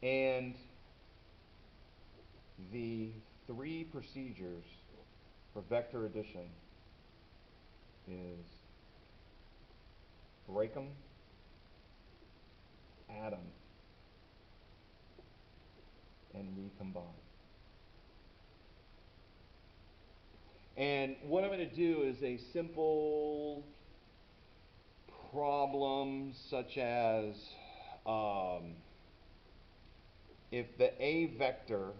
And the 3 procedures for vector addition is break them, add them, and recombine. And what I'm going to do is a simple problem such as if the A vector,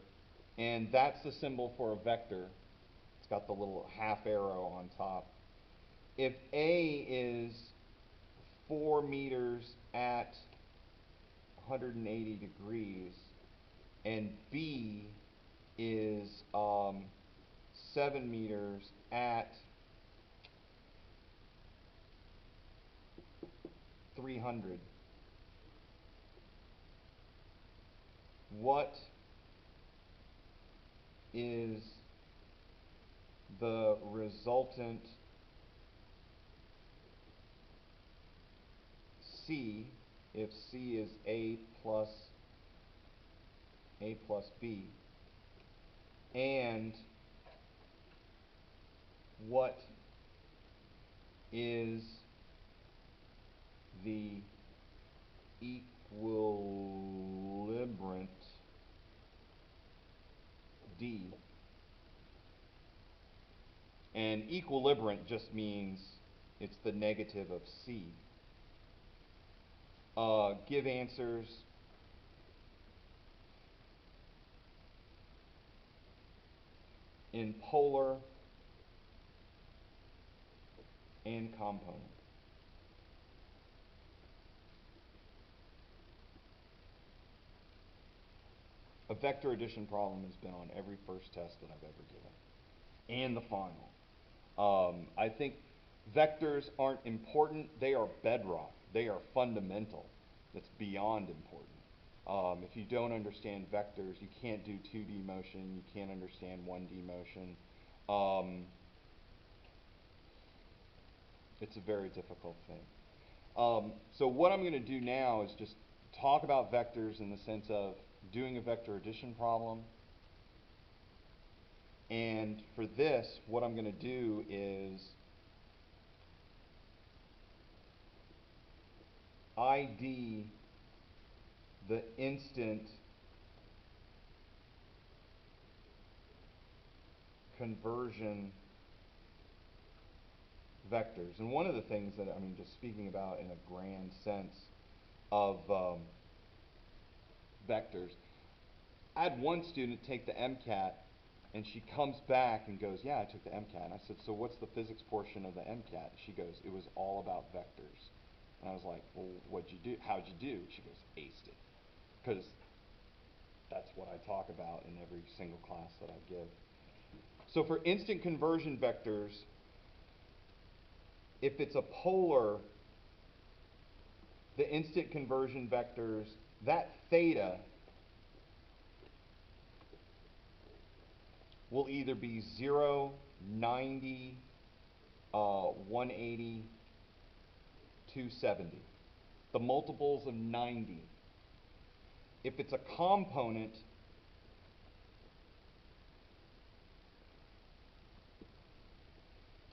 and that's the symbol for a vector, it's got the little half arrow on top. If A is 4 meters at 180 degrees, and B is 7 meters at 300, what is the resultant C if C is A plus B, and what is the equilibrant D? And equilibrant just means it's the negative of C. Give answers in polar and component. A vector addition problem has been on every first test that I've ever given, and the final. I think vectors aren't important, they are bedrock, they are fundamental. That's beyond important. If you don't understand vectors, you can't do 2D motion, you can't understand 1D motion. It's a very difficult thing. So what I'm going to do now is just talk about vectors in the sense of doing a vector addition problem. And for this, what I'm going to do is ID the instant conversion vectors. And one of the things that, just speaking about in a grand sense of vectors. I had one student take the MCAT, and she comes back and goes, yeah, I took the MCAT. And I said, so what's the physics portion of the MCAT? She goes, it was all about vectors. And I was like, well, what'd you do? How'd you do? She goes, aced it. Because that's what I talk about in every single class that I give. So for instant conversion vectors, if it's a polar, the instant conversion vectors, that theta will either be 0, 90, 180, 270. The multiples of 90. If it's a component,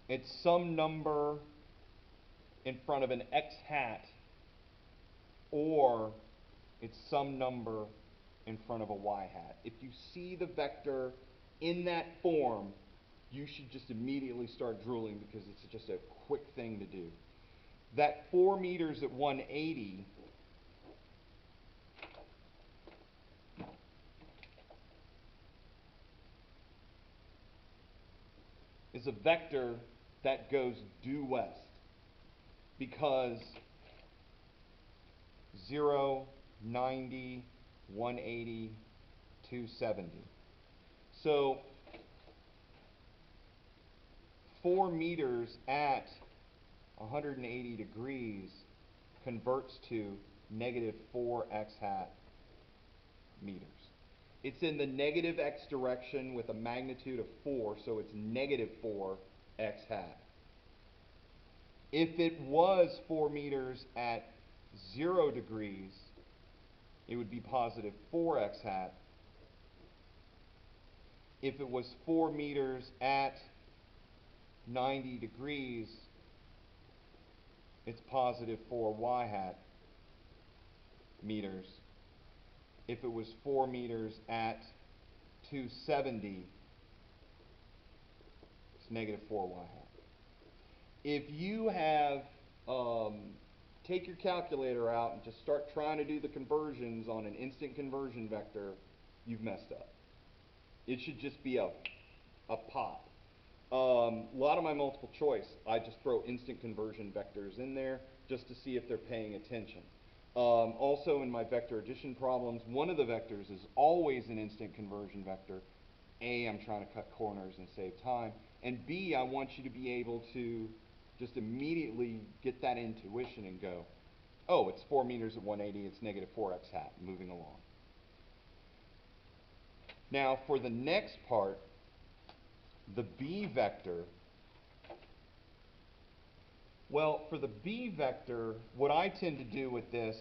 it's some number in front of an x hat, or it's some number in front of a y hat. If you see the vector in that form, you should just immediately start drooling because it's just a quick thing to do. That 4 meters at 180 is a vector that goes due west because 0, 90, 180, 270. So 4 meters at 180 degrees converts to negative 4x hat meters. It's in the negative x direction with a magnitude of 4, so it's negative 4x hat. If it was 4 meters at 0 degrees, it would be positive 4x hat. If it was 4 meters at 90 degrees, it's positive 4y hat meters. If it was 4 meters at 270, it's negative 4y hat. If you have, take your calculator out and just start trying to do the conversions on an instant conversion vector, you've messed up. It should just be a pop. A lot of my multiple choice, I just throw instant conversion vectors in there just to see if they're paying attention. Also in my vector addition problems, one of the vectors is always an instant conversion vector. A, I'm trying to cut corners and save time. And B, I want you to be able to just immediately get that intuition and go, oh, it's 4 meters at 180, it's negative 4x hat, moving along. Now for the next part, the B vector, well, for the B vector, what I tend to do with this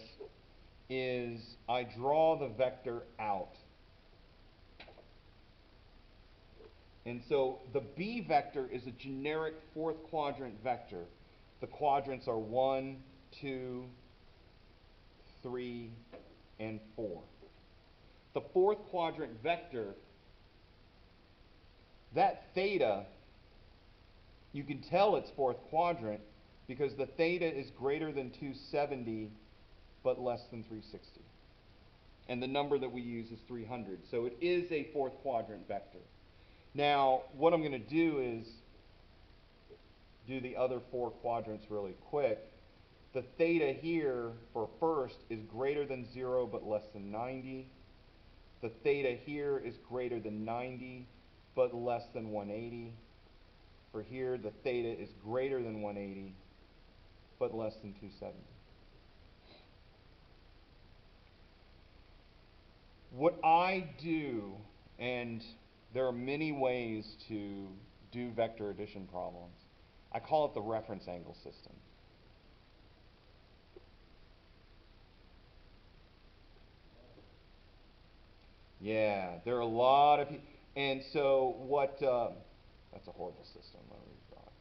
is I draw the vector out. And so the B vector is a generic fourth quadrant vector. The quadrants are 1, 2, 3, and 4. The fourth quadrant vector, that theta, you can tell it's fourth quadrant because the theta is greater than 270 but less than 360. And the number that we use is 300. So it is a fourth quadrant vector. Now, what I'm going to do is do the other 4 quadrants really quick. The theta here for first is greater than 0 but less than 90. The theta here is greater than 90 but less than 180. For here, the theta is greater than 180 but less than 270. What I do, and there are many ways to do vector addition problems, I call it the reference angle system. Yeah, there are a lot of people. And so what, that's a horrible system. Let me redraw it.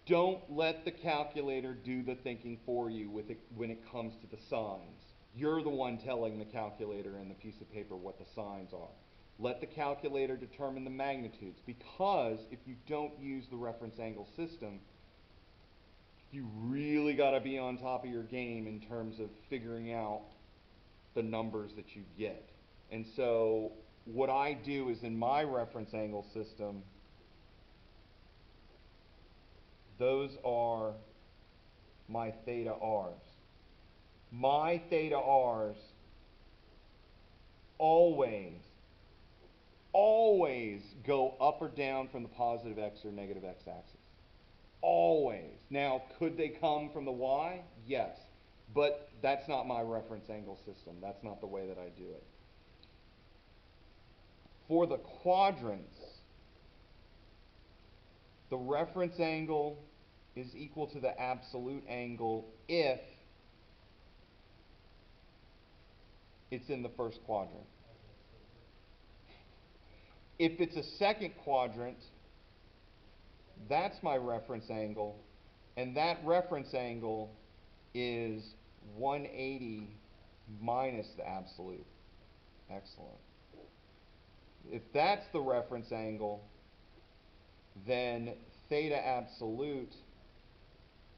Don't let the calculator do the thinking for you when it comes to the signs. You're the one telling the calculator and the piece of paper what the signs are. Let the calculator determine the magnitudes, because if you don't use the reference angle system, you really got to be on top of your game in terms of figuring out the numbers that you get. And so what I do is in my reference angle system, those are my theta r's. My theta r's always go up or down from the positive x or negative x axis. Always. Now, could they come from the y? Yes. But that's not my reference angle system. That's not the way that I do it. For the quadrants, the reference angle is equal to the absolute angle if it's in the first quadrant. If it's a second quadrant, that's my reference angle, and that reference angle is 180 minus the absolute. Excellent. If that's the reference angle, then theta absolute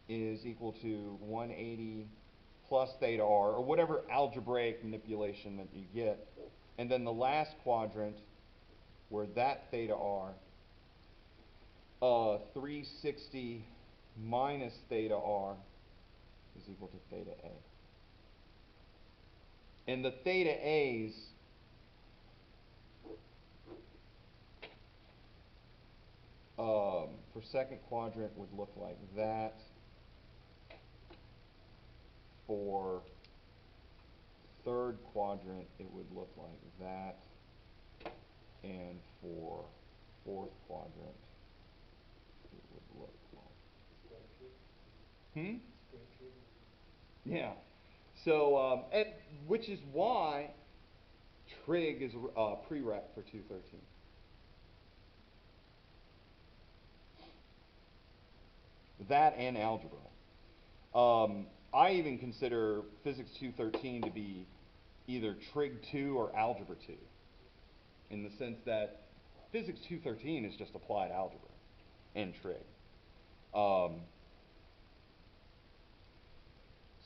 is equal to 180 plus theta r, or whatever algebraic manipulation that you get. And then the last quadrant, where that theta r, 360 minus theta r is equal to theta a. And the theta a's for second quadrant would look like that. For third quadrant, it would look like that. And for fourth quadrant, it would look like... Yeah. So, which is why trig is prereq for 213. That and algebra. I even consider physics 213 to be either trig 2 or algebra 2, in the sense that physics 213 is just applied algebra and trig. So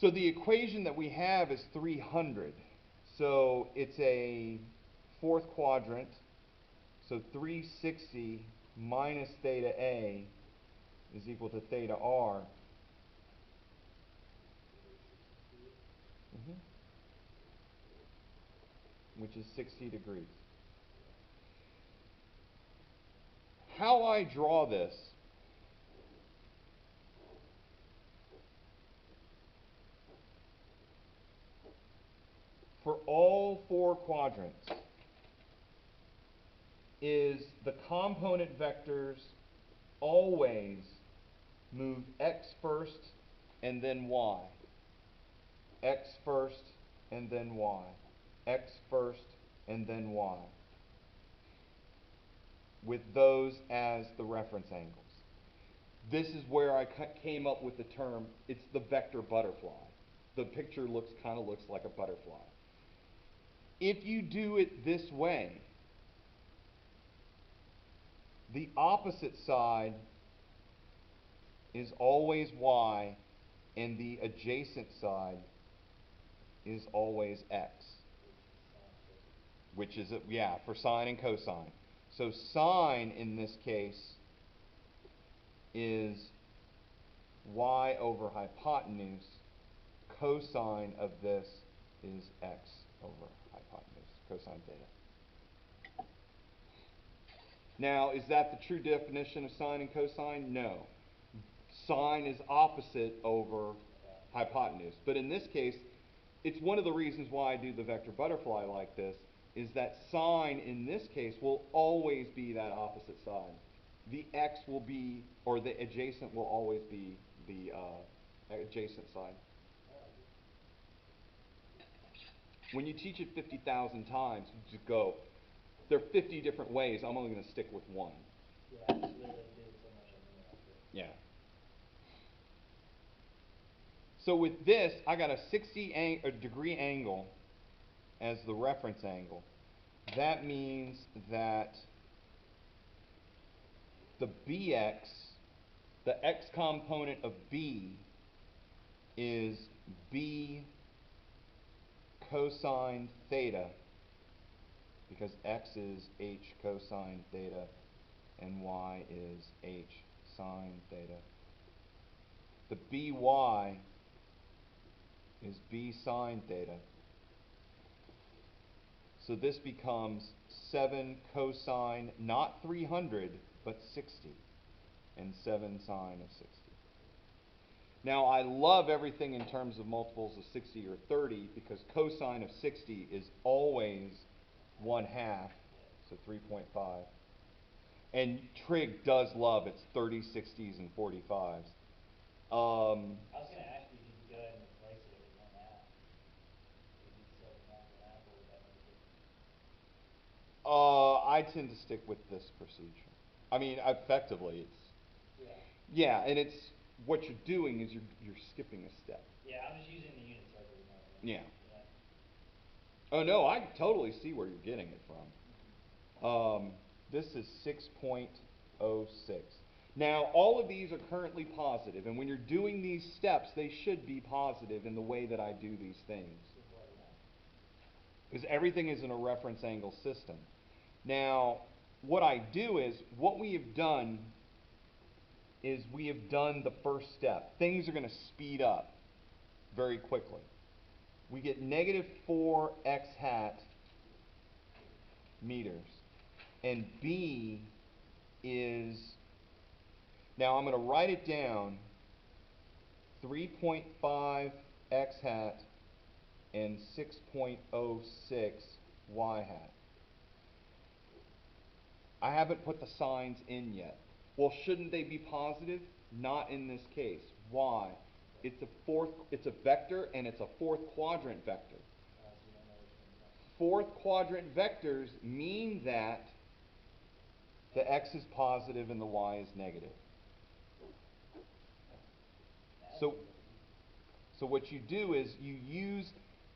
the equation that we have is 300. So it's a fourth quadrant. So 360 minus theta a is equal to theta r. Which is 60 degrees. How I draw this for all four quadrants is the component vectors always move x first and then y. X first and then y. X first and then y. With those as the reference angles. This is where I came up with the term, it's the vector butterfly. The picture kind of looks like a butterfly. If you do it this way, the opposite side is always y, and the adjacent side is always x. Which is, yeah, for sine and cosine. So sine in this case is y over hypotenuse. Cosine of this is x over hypotenuse, cosine theta. Now, is that the true definition of sine and cosine? No. Sine is opposite over hypotenuse. But in this case, it's one of the reasons why I do the vector butterfly like this, is that sine in this case will always be that opposite side. The x will be, or the adjacent will always be the adjacent side. When you teach it 50,000 times, you just go, there are 50 different ways, I'm only going to stick with one. Yeah, I just literally did so much on the after. Yeah. So with this, I got a 60 degree angle as the reference angle. That means that the bx the x component of b is b cosine theta, because x is h cosine theta and y is h sine theta. The by is b sine theta. So this becomes 7 cosine, not 300, but 60, and 7 sine of 60. Now, I love everything in terms of multiples of 60 or 30, because cosine of 60 is always 1/2, so 3.5. And trig does love its 30, 60s, and 45s. I was going to ask you, did you go ahead and replace it if it went out? Did you set it down to an apple, or would that make a difference? I tend to stick with this procedure. I mean, effectively, it's... Yeah. Yeah, and it's... What you're doing is you're skipping a step. Yeah, I'm just using the unit circle. Yeah. Yeah. Oh, no, I totally see where you're getting it from. This is 6.06. Now, all of these are currently positive, and when you're doing these steps, they should be positive in the way that I do these things, because everything is in a reference angle system. Now, what I do is, what we have done is we have done the first step. Things are going to speed up very quickly. We get negative 4x hat meters. And B is, now I'm going to write it down, 3.5 x hat and 6.06 y hat. I haven't put the signs in yet. Well, shouldn't they be positive? Not in this case. Why? It's a vector, and it's a fourth quadrant vector. Fourth quadrant vectors mean that the x is positive and the y is negative. So what you do is you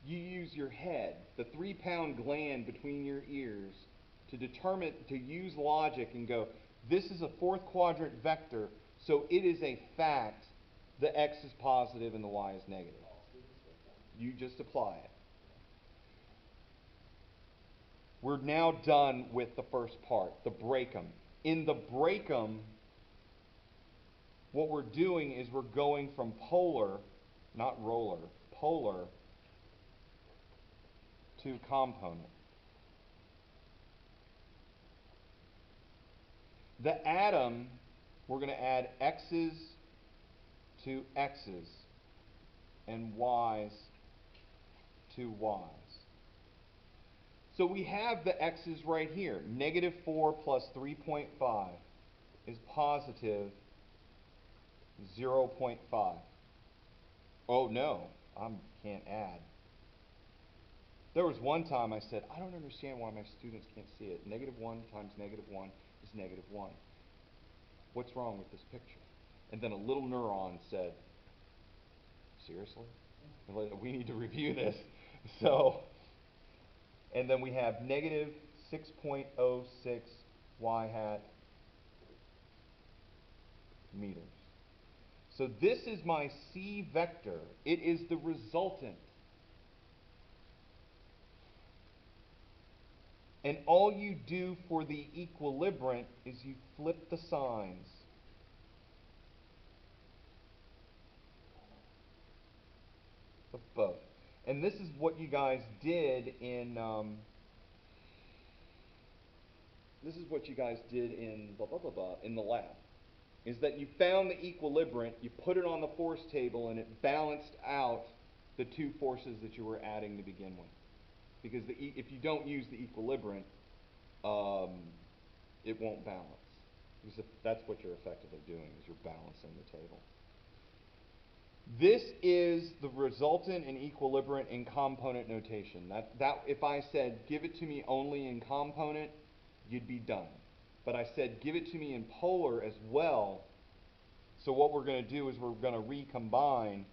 use your head, the 3-pound gland between your ears, to use logic and go, this is a fourth quadrant vector, so it is a fact the x is positive and the y is negative. You just apply it. We're now done with the first part, the breakum. In the breakum, what we're doing is we're going from polar, not roller, polar to component. The atom, we're going to add x's to x's and y's to y's. So we have the x's right here. Negative 4 plus 3.5 is positive 0.5. Oh no, I can't add. There was one time I said, I don't understand why my students can't see it. Negative 1 times negative 1 is negative 1. What's wrong with this picture? And then a little neuron said, seriously? We need to review this. So, and then we have negative 6.06 y hat meters. So this is my C vector. It is the resultant. And all you do for the equilibrant is you flip the signs. Of both. And this is what you guys did in in the lab. Is that you found the equilibrant, you put it on the force table, and it balanced out the two forces that you were adding to begin with. Because if you don't use the equilibrant, it won't balance. Because that's what you're effectively doing, is you're balancing the table. This is the resultant and equilibrant in component notation. That if I said, give it to me only in component, you'd be done. But I said, give it to me in polar as well. So what we're going to do is we're going to recombine.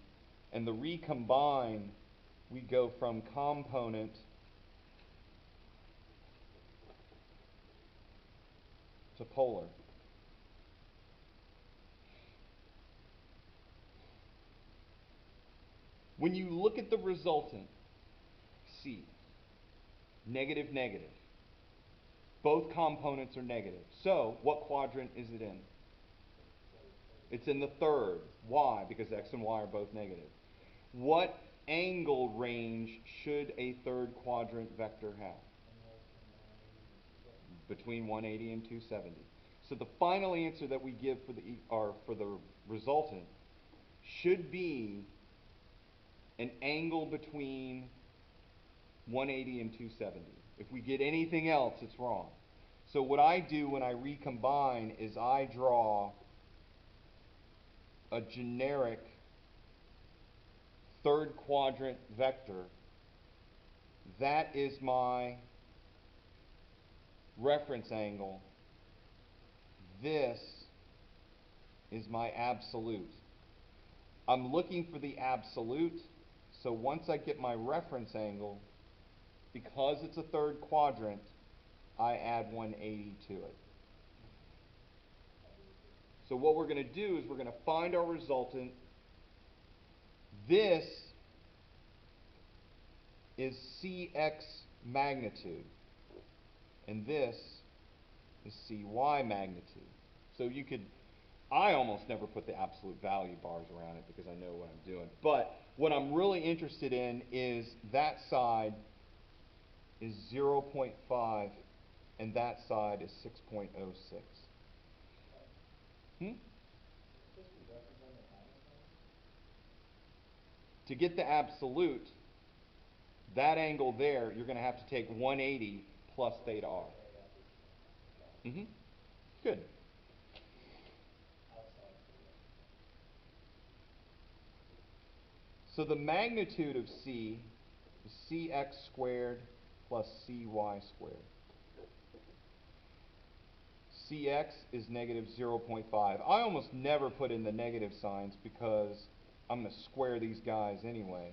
And the recombine, we go from component to polar. When you look at the resultant, C, negative, negative. Both components are negative. So, what quadrant is it in? It's in the third. Why? Because x and y are both negative. What angle range should a third quadrant vector have? Between 180 and 270. So the final answer that we give for the resultant should be an angle between 180 and 270. If we get anything else, it's wrong. So what I do when I recombine is I draw a generic third quadrant vector. That is my reference angle. This is my absolute. I'm looking for the absolute, so once I get my reference angle, because it's a third quadrant, I add 180 to it. So what we're going to do is we're going to find our resultant. This is Cx magnitude, and this is Cy magnitude. So you could, I almost never put the absolute value bars around it because I know what I'm doing. But what I'm really interested in is that side is 0.5 and that side is 6.06. To get the absolute, that angle there, you're going to have to take 180 plus theta r. Good. So the magnitude of C is Cx squared plus Cy squared. Cx is negative 0.5. I almost never put in the negative signs because I'm going to square these guys anyway.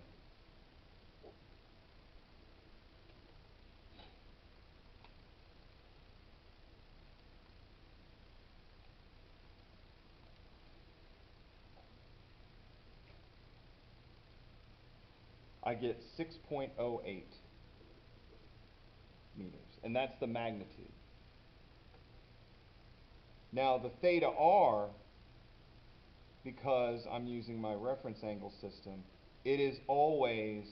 I get 6.08 meters, and that's the magnitude. Now the theta r, because I'm using my reference angle system, it is always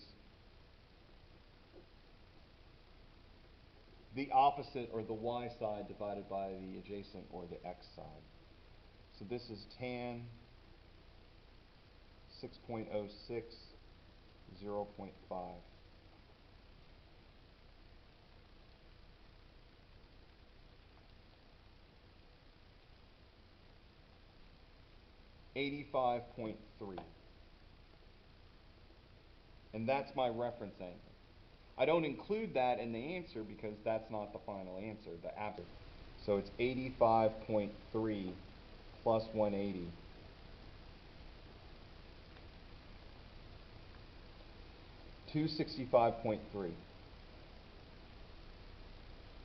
the opposite, or the y side, divided by the adjacent, or the x side. So this is tan 6.06, 0.5. .3, and that's my reference angle. I don't include that in the answer because that's not the final answer, the absolute. So it's 85.3 plus 180. .3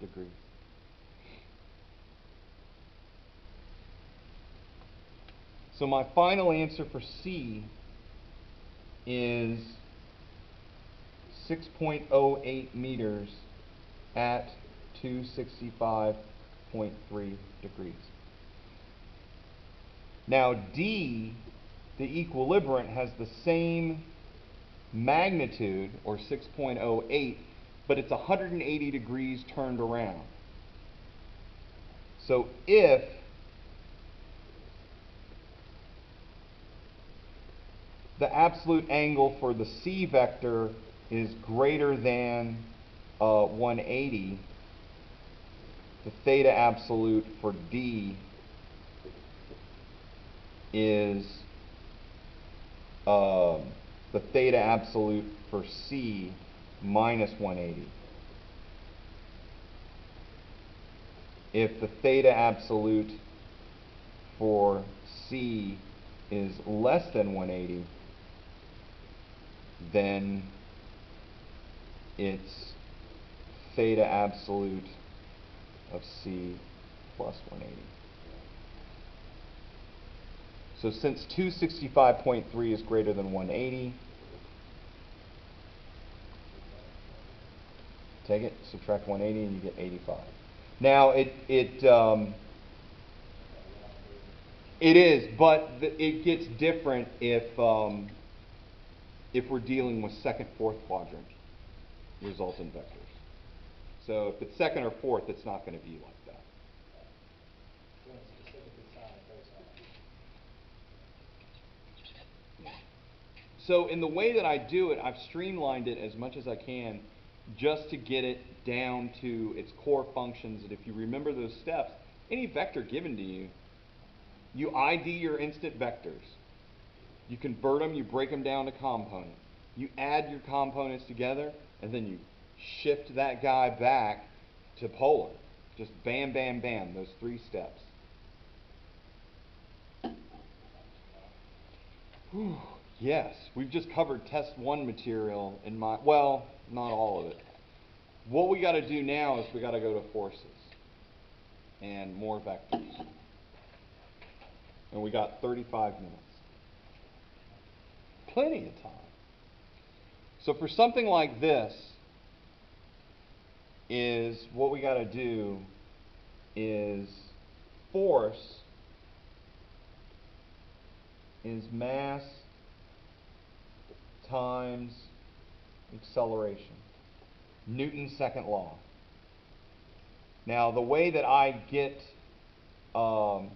degrees. So my final answer for C is 6.08 meters at 265.3 degrees. Now D, the equilibrant, has the same magnitude, or 6.08, but it's 180 degrees turned around. So if the absolute angle for the C vector is greater than 180, the theta absolute for D is the theta absolute for C minus 180. If the theta absolute for C is less than 180, then it's theta absolute of C plus 180. So since 265.3 is greater than 180, Take it, subtract 180, and you get 85. Now, it is, but it gets different if we're dealing with second, fourth quadrant resultant vectors. So if it's second or fourth, it's not going to be like that. Doing specifically sine and cosine. So in the way that I do it, I've streamlined it as much as I can just to get it down to its core functions. And if you remember those steps, any vector given to you, you ID your instant vectors. You convert them, you break them down to components. You add your components together, and then you shift that guy back to polar. Just bam, bam, bam, those 3 steps. Whew. Yes, we've just covered test 1 material in my, well, not all of it. What we got to do now is we got to go to forces and more vectors. And we got 35 minutes. Plenty of time. So for something like this, is what we got to do is force is mass times acceleration. Newton's second law. Now the way that I get the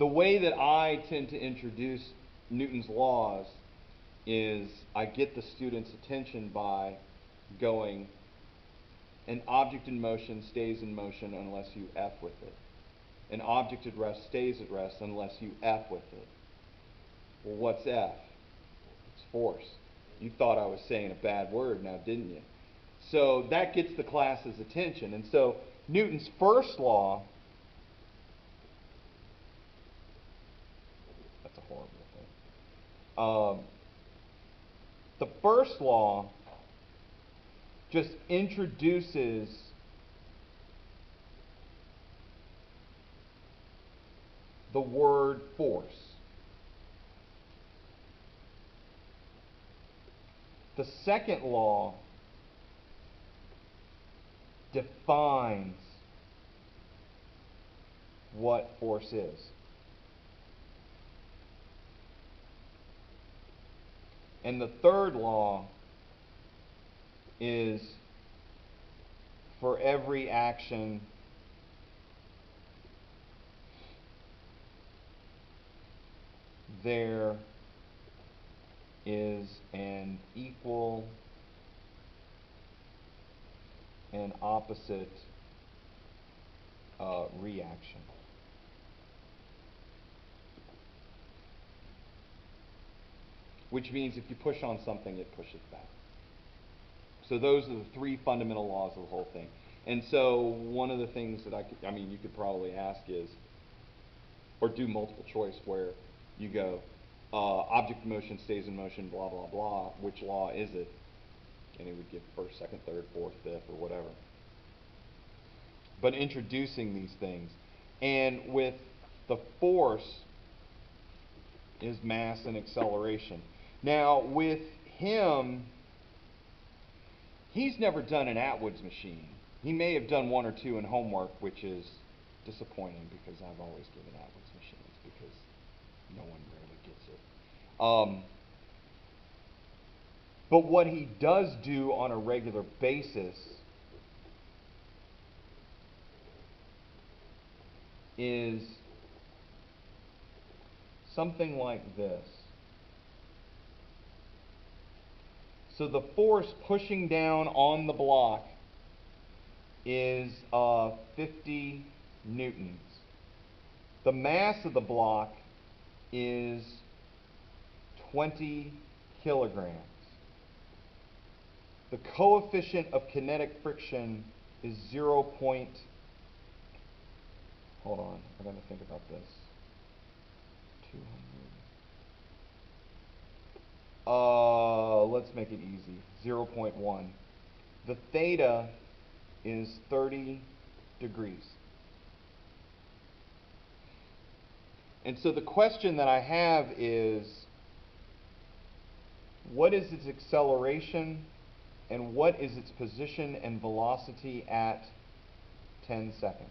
way that I tend to introduce Newton's laws is I get the student's attention by going, an object in motion stays in motion unless you F with it. An object at rest stays at rest unless you F with it. Well, what's F? It's force. You thought I was saying a bad word now, didn't you? So that gets the class's attention. And so Newton's first law, that's a horrible thing. The first law just introduces the word force. The second law defines what force is. And the third law is for every action there is an equal and opposite reaction. Which means if you push on something, it pushes back. So those are the 3 fundamental laws of the whole thing. And so one of the things that you could probably ask is, or do multiple choice where you go, object in motion stays in motion, blah, blah, blah. Which law is it? And it would give first, second, third, fourth, fifth, or whatever. But introducing these things. And with the force is mass and acceleration. Now, with him, he's never done an Atwood's machine. He may have done 1 or 2 in homework, which is disappointing because I've always given Atwood's machines because no one really gets it. But what he does do on a regular basis is something like this. So the force pushing down on the block is 50 newtons. The mass of the block is 20 kilograms. The coefficient of kinetic friction is 0. Hold on, I gotta think about this. 200. Let's make it easy. 0.1. The theta is 30 degrees. And so the question that I have is, what is its acceleration and what is its position and velocity at 10 seconds?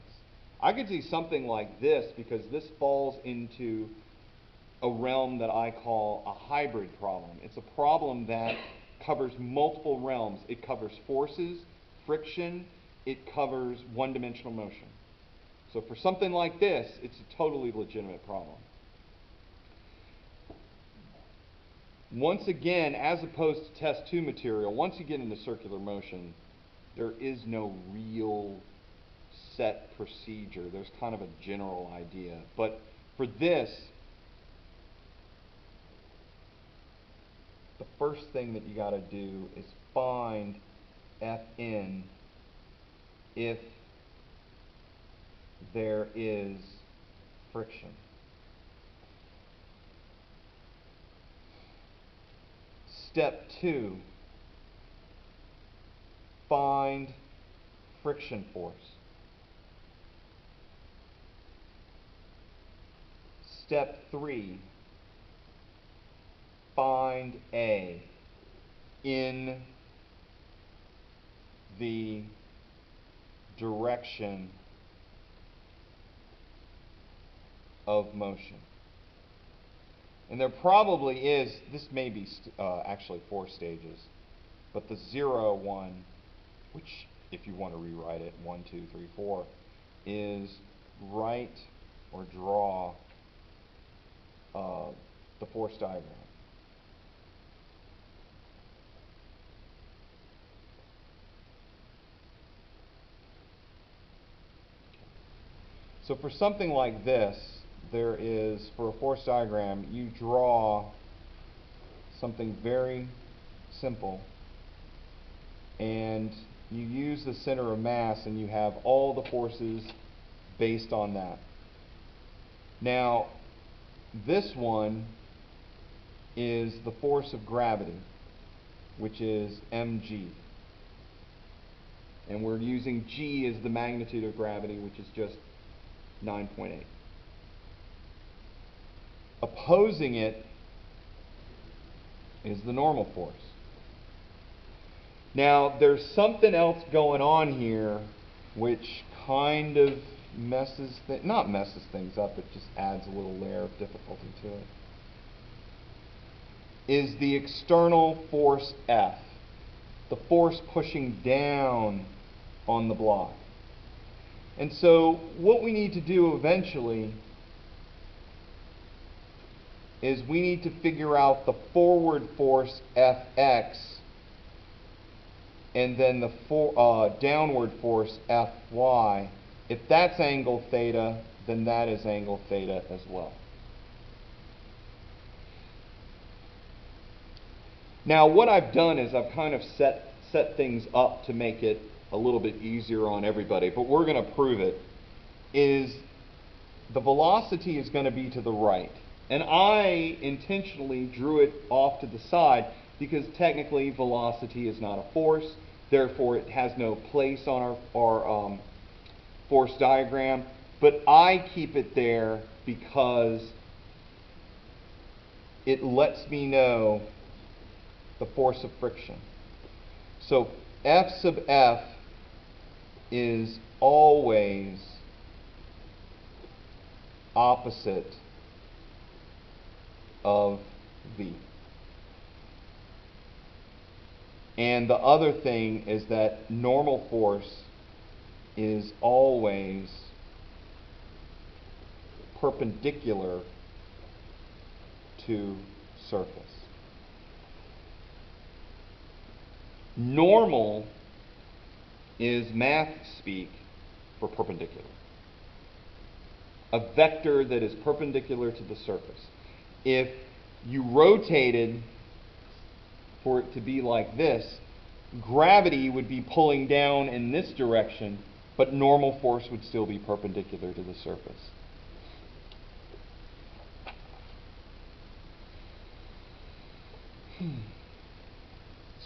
I could see something like this, because this falls into a realm that I call a hybrid problem. It's a problem that covers multiple realms. It covers forces, friction, it covers one-dimensional motion. So for something like this, it's a totally legitimate problem. Once again, as opposed to test 2 material, once you get into circular motion, there is no real set procedure. There's kind of a general idea. But for this, the first thing that you got to do is find Fn if there is friction. Step 2, find friction force. Step 3, find A in the direction of motion. And there probably is, this may be actually 4 stages, but the 0 one, which if you want to rewrite it, 1, 2, 3, 4, is write or draw the force diagram. So for something like this, there is, for a force diagram, you draw something very simple, and you use the center of mass, and you have all the forces based on that. Now, this one is the force of gravity, which is mg. And we're using g as the magnitude of gravity, which is just 9.8. Opposing it is the normal force. Now, there's something else going on here which kind of not messes things up, it just adds a little layer of difficulty to it. Is the external force F, the force pushing down on the block. And so what we need to do eventually is we need to figure out the forward force Fx and then the downward force Fy. If that's angle theta, then that is angle theta as well. Now what I've done is I've kind of set things up to make it a little bit easier on everybody, but we're going to prove it. Is the velocity is going to be to the right. And I intentionally drew it off to the side because technically velocity is not a force, therefore it has no place on our force diagram, but I keep it there because it lets me know the force of friction. So F sub F is always opposite of V. And the other thing is that normal force is always perpendicular to surface. Normal is math speak for perpendicular. A vector that is perpendicular to the surface. If you rotated for it to be like this, gravity would be pulling down in this direction, but normal force would still be perpendicular to the surface.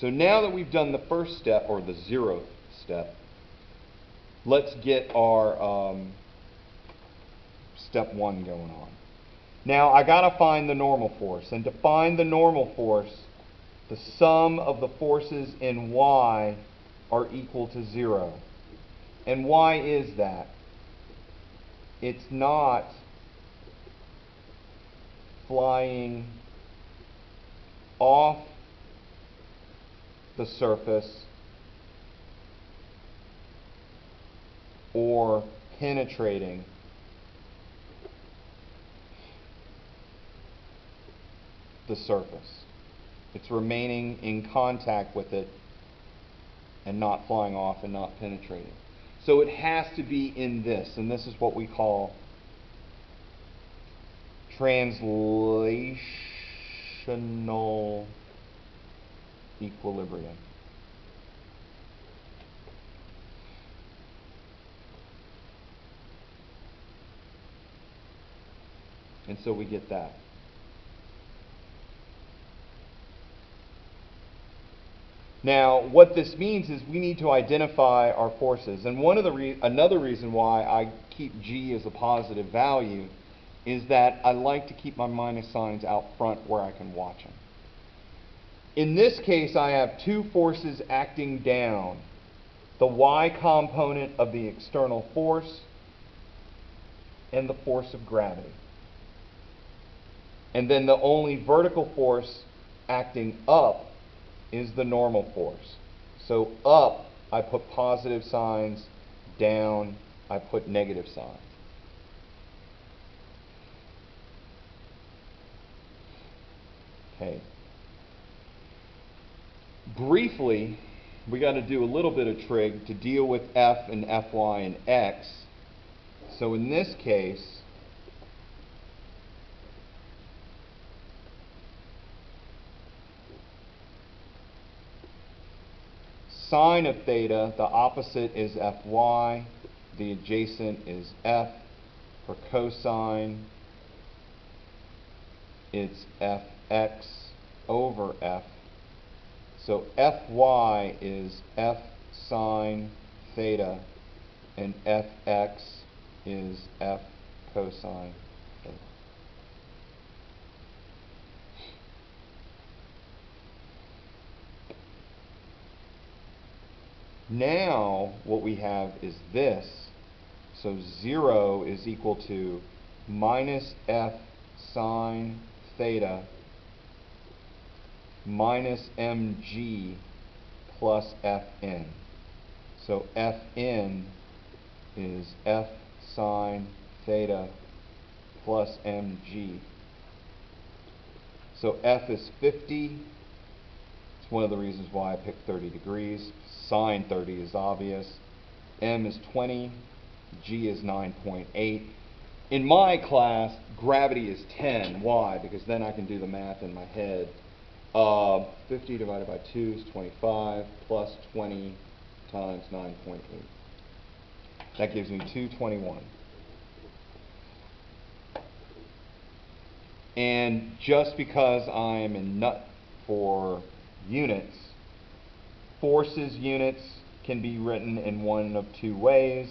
So now that we've done the first step, or the 0th step, let's get our step 1 going on. Now I gotta find the normal force, and to find the normal force, the sum of the forces in y are equal to 0. And why is that? It's not flying off the surface or penetrating the surface. It's remaining in contact with it and not flying off and not penetrating. So it has to be in this, and this is what we call translational equilibrium. And so we get that. Now, what this means is we need to identify our forces. And another reason why I keep G as a positive value is that I like to keep my minus signs out front where I can watch them. In this case, I have two forces acting down. The y component of the external force and the force of gravity. And then the only vertical force acting up is the normal force. So up, I put positive signs. Down, I put negative signs. Okay. Briefly, we got to do a little bit of trig to deal with f and fy and x. So in this case, sine of theta, the opposite is fy, the adjacent is f. For cosine, it's fx over f. So fy is f sine theta, and fx is f cosine theta. Now, what we have is this. So 0 is equal to minus f sine theta minus mg plus fn. So fn is f sine theta plus mg. So f is 50. It's one of the reasons why I picked 30 degrees. Sine 30 is obvious. M is 20. G is 9.8. In my class, gravity is 10. Why? Because then I can do the math in my head. 50 divided by 2 is 25, plus 20 times 9.8. That gives me 221. And just because I'm a nut for units, forces units can be written in one of two ways.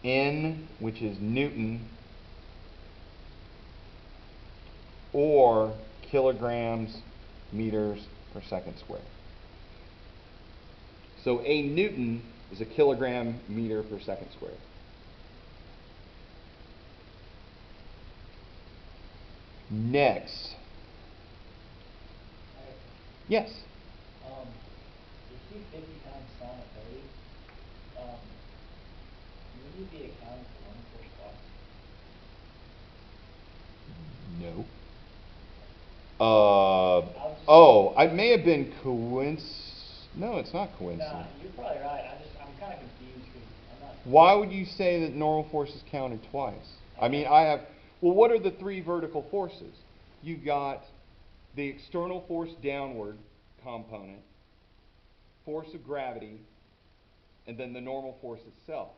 N, which is Newton, or kilograms meters per second squared. So a Newton is a kilogram meter per second squared. Next. Yes? If you 50 times sine of 30, will you be accounting for one force twice? No. I may have been No, it's not coincidence. No, you're probably right. I'm kind of confused because I'm not. Why would you say that normal force is counted twice? I mean, what are the three vertical forces? You got the external force downward component, force of gravity, and then the normal force itself.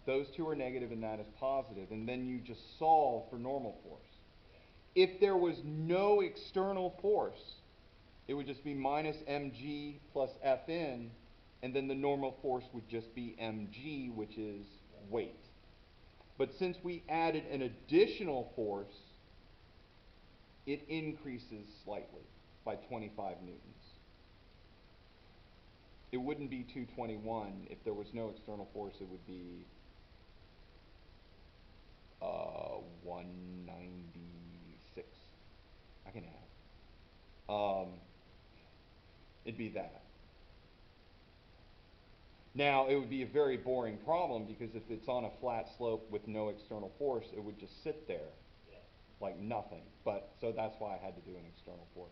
Those two are negative and that is positive. And then you just solve for normal force. If there was no external force, it would just be minus mg plus Fn, and then the normal force would just be mg, which is weight. But since we added an additional force, it increases slightly by 25 newtons. It wouldn't be 221. If there was no external force, it would be 196. I can add. It'd be that. Now, it would be a very boring problem because if it's on a flat slope with no external force, it would just sit there like nothing. But so that's why I had to do an external force.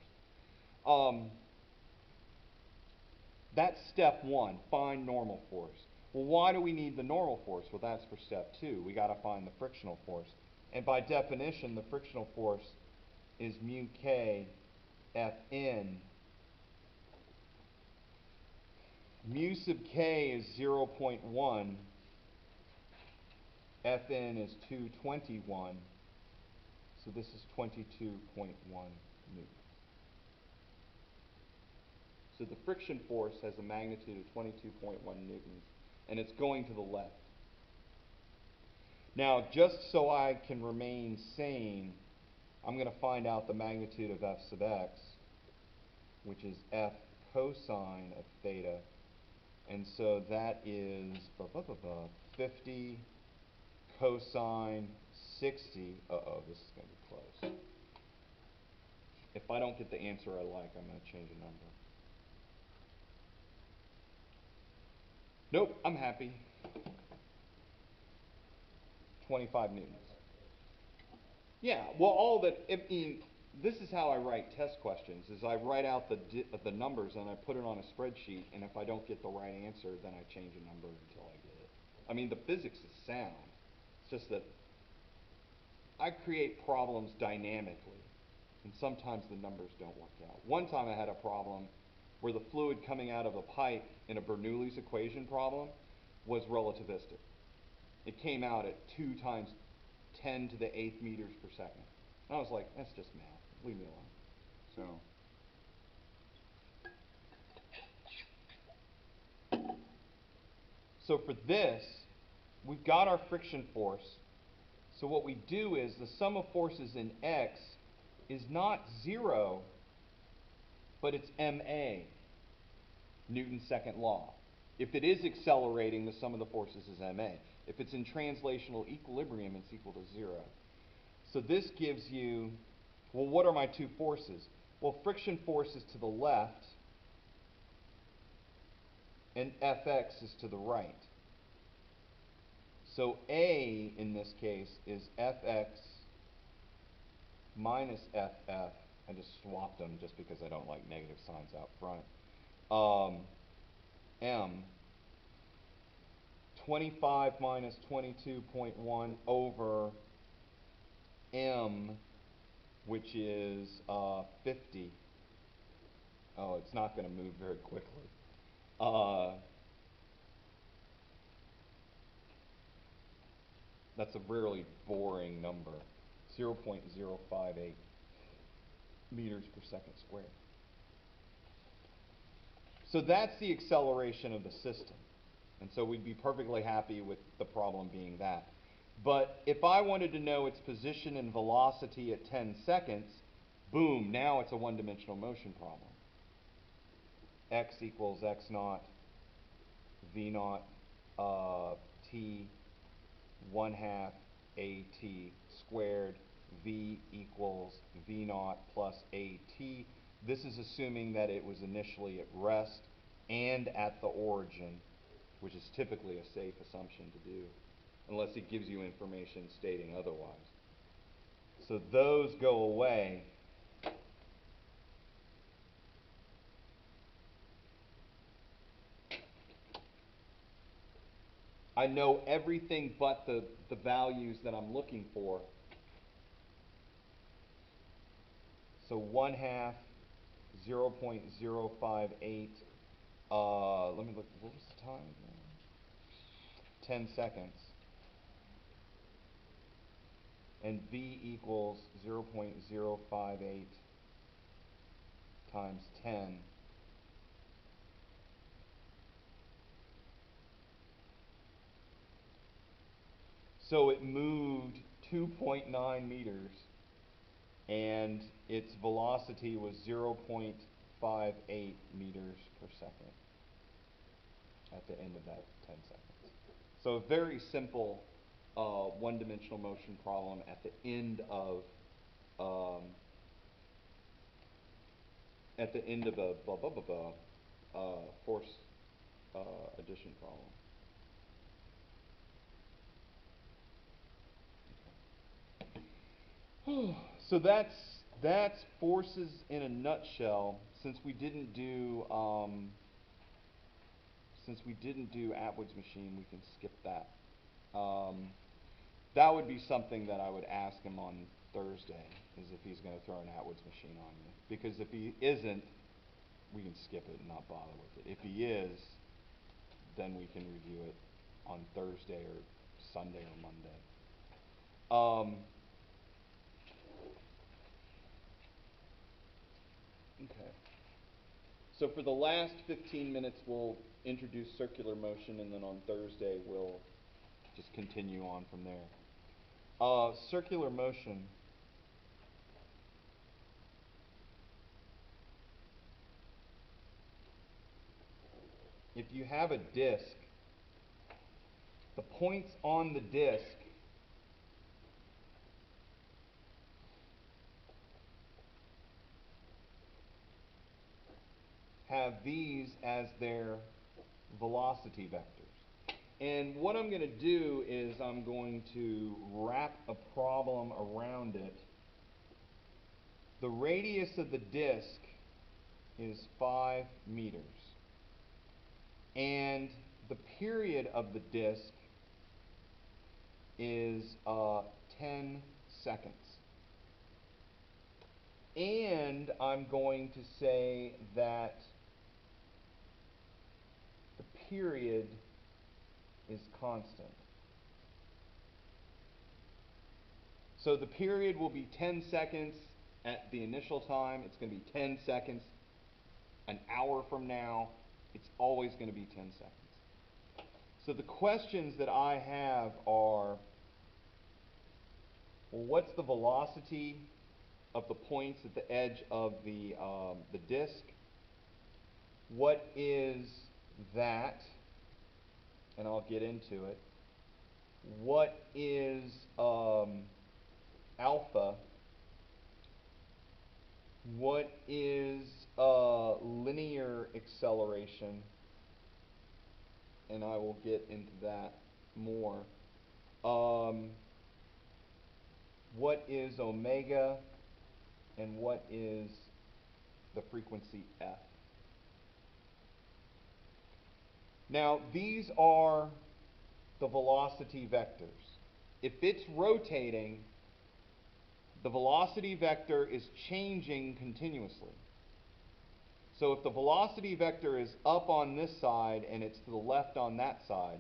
That's step one, find normal force. Well, why do we need the normal force? Well, that's for step two. We got to find the frictional force. And by definition, the frictional force is mu k Fn. Mu sub k is 0.1. Fn is 221. So this is 22.1 newtons. So the friction force has a magnitude of 22.1 newtons, and it's going to the left. Now, just so I can remain sane, I'm going to find out the magnitude of f sub x, which is f cosine of theta. And so that is 50 cosine 60. Uh-oh, this is going to be close. If I don't get the answer I like, I'm going to change a number. Nope, I'm happy. 25 newtons. Yeah, well, all that, this is how I write test questions, is I write out the numbers and I put it on a spreadsheet, and if I don't get the right answer, then I change a number until I get it. I mean, the physics is sound. It's just that I create problems dynamically, and sometimes the numbers don't work out. One time I had a problem where the fluid coming out of a pipe in a Bernoulli's equation problem was relativistic. It came out at 2 times 10 to the 8th meters per second. And I was like, that's just math. Leave me alone. So for this, we've got our friction force. So what we do is the sum of forces in x is not 0, but it's ma, Newton's second law. If it is accelerating, the sum of the forces is ma. If it's in translational equilibrium, it's equal to 0. So this gives you, well, what are my two forces? Well, friction force is to the left, and Fx is to the right. So A, in this case, is Fx minus Ff. I just swapped them just because I don't like negative signs out front. M, 25 minus 22.1 over M, which is 50. Oh, it's not going to move very quickly. That's a really boring number. 0.058 meters per second squared. So that's the acceleration of the system. And so we'd be perfectly happy with the problem being that. But if I wanted to know its position and velocity at 10 seconds, boom, now it's a one-dimensional motion problem. X equals x naught, v naught, t, 1/2 at squared, v equals v naught plus at. This is assuming that it was initially at rest and at the origin, which is typically a safe assumption to do, unless it gives you information stating otherwise. So those go away. I know everything but the values that I'm looking for. So 1/2, 0.058. Let me look. What was the time? 10 seconds. And v equals 0.058 times 10. So it moved 2.9 meters and its velocity was 0.58 meters per second at the end of that 10 seconds. So a very simple one-dimensional motion problem at the end of a force addition problem. Okay. So that's forces in a nutshell. Since we didn't do Atwood's machine, we can skip that. That would be something that I would ask him on Thursday, is if he's going to throw an Atwood's machine on you. Because if he isn't, we can skip it and not bother with it. If he is, then we can review it on Thursday or Sunday or Monday. Okay. So for the last 15 minutes, we'll introduce circular motion, and then on Thursday, we'll just continue on from there. Circular motion. If you have a disk, the points on the disk have these as their velocity vectors. And what I'm going to do is I'm going to wrap a problem around it. The radius of the disk is 5 meters. And the period of the disk is 10 seconds. And I'm going to say that the period is constant. So the period will be 10 seconds at the initial time. It's going to be 10 seconds. An hour from now, it's always going to be 10 seconds. So the questions that I have are, well, what's the velocity of the points at the edge of the disk? What is that? And I'll get into it. What is alpha? What is linear acceleration? And I will get into that more. What is omega? And what is the frequency f? Now, these are the velocity vectors. If it's rotating, the velocity vector is changing continuously. So if the velocity vector is up on this side and it's to the left on that side,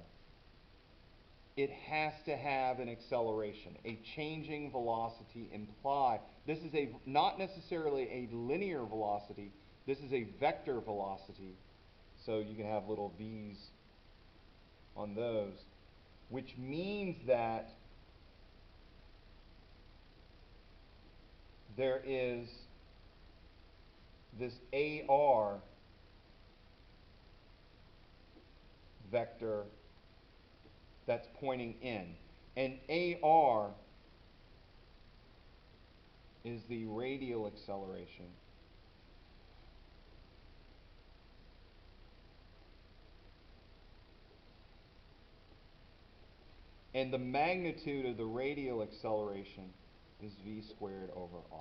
it has to have an acceleration, a changing velocity implied. This is not necessarily a linear velocity, this is a vector velocity. So you can have little v's on those, which means that there is this AR vector that's pointing in. And AR is the radial acceleration. And the magnitude of the radial acceleration is v squared over r.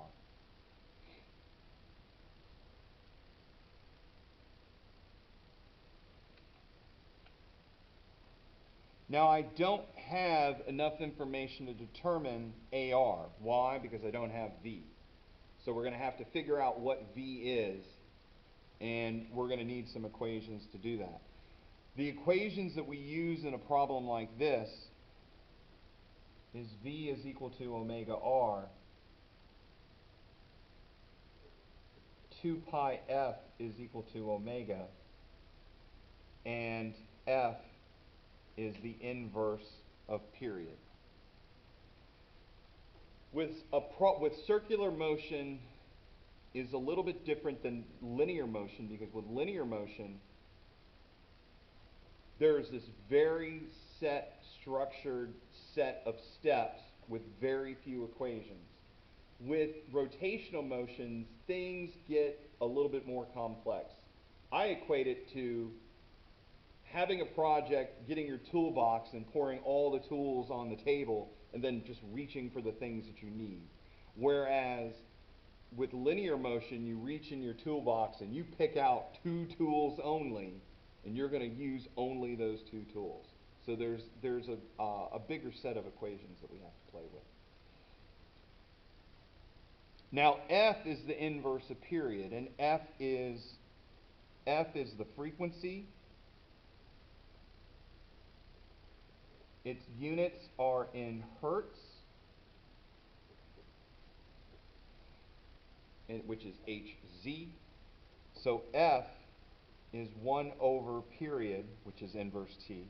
Now, I don't have enough information to determine AR. Why? Because I don't have V. So we're going to have to figure out what V is, and we're going to need some equations to do that. The equations that we use in a problem like this is V is equal to omega r, 2 pi f is equal to omega, and f is the inverse of period. with circular motion is a little bit different than linear motion, because with linear motion, there's this very structured set of steps with very few equations. With rotational motions, things get a little bit more complex. I equate it to having a project, getting your toolbox and pouring all the tools on the table, and then just reaching for the things that you need. Whereas with linear motion, you reach in your toolbox and you pick out 2 tools only, and you're going to use only those 2 tools. So there's a bigger set of equations that we have to play with. Now F is the inverse of period, and F is the frequency. Its units are in hertz, which is Hz. So F is 1 over period, which is inverse T,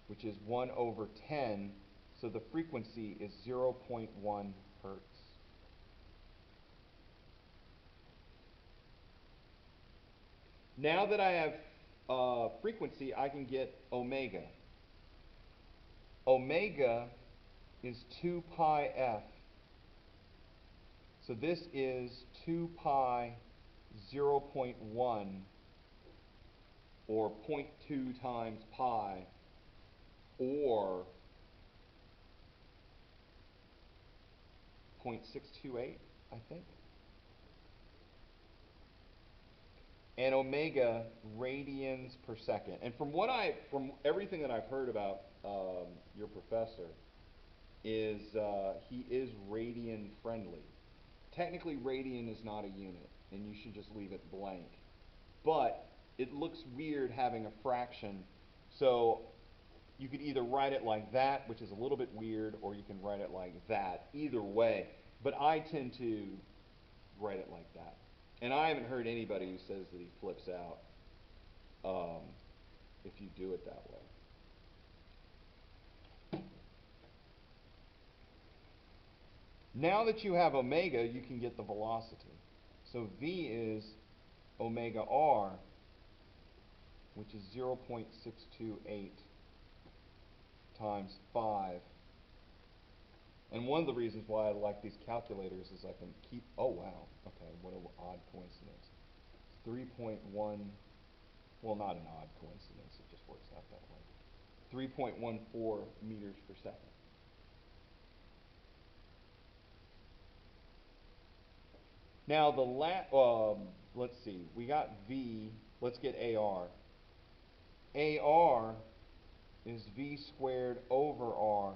which is 1 over 10. So the frequency is 0.1 hertz. Now that I have frequency, I can get omega. Omega is 2 pi f. So this is 2 pi 0.1, or 0.2 times pi, or 0.628, I think. And omega radians per second. And from everything that I've heard about your professor, is he is radian friendly. Technically, radian is not a unit, and you should just leave it blank. But it looks weird having a fraction, so you could either write it like that, which is a little bit weird, or you can write it like that. Either way, but I tend to write it like that. And I haven't heard anybody who says that he flips out if you do it that way. Now that you have omega, you can get the velocity. So V is omega r, which is 0.628 times 5. And one of the reasons why I like these calculators is I can keep, oh wow, okay, what an odd coincidence. 3.1, well, not an odd coincidence, it just works out that way. 3.14 meters per second. Now let's see, we got V, let's get AR. AR is V squared over R.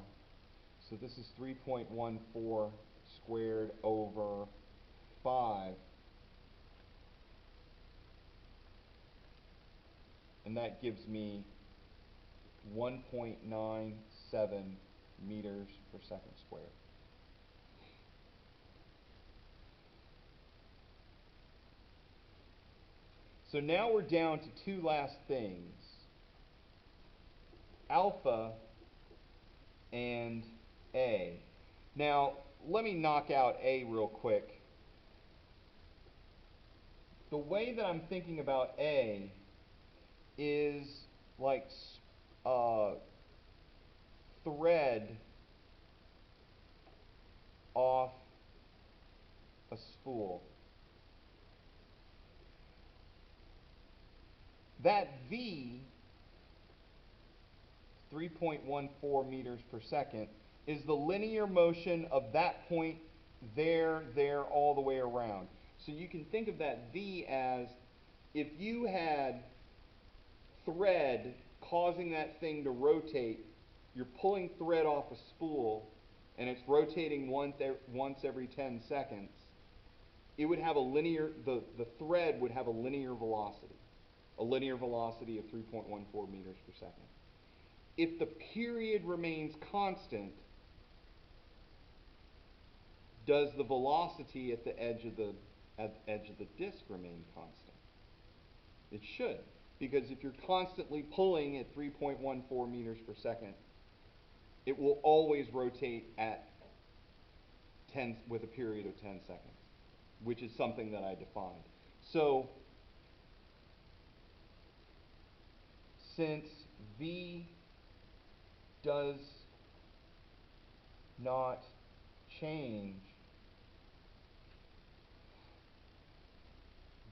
So this is 3.14 squared over 5. And that gives me 1.97 meters per second squared. So now we're down to 2 last things. Alpha and A. Now, let me knock out A real quick. The way that I'm thinking about A is like thread off a spool. That V, 3.14 meters per second, is the linear motion of that point there, all the way around. So you can think of that V as if you had thread causing that thing to rotate, you're pulling thread off a spool, and it's rotating once every 10 seconds, it would have a linear, the thread would have a linear velocity of 3.14 meters per second. If the period remains constant, does the velocity at the edge of the disk remain constant? It should, because if you're constantly pulling at 3.14 meters per second, it will always rotate at with a period of 10 seconds, which is something that I defined. So since v does not change,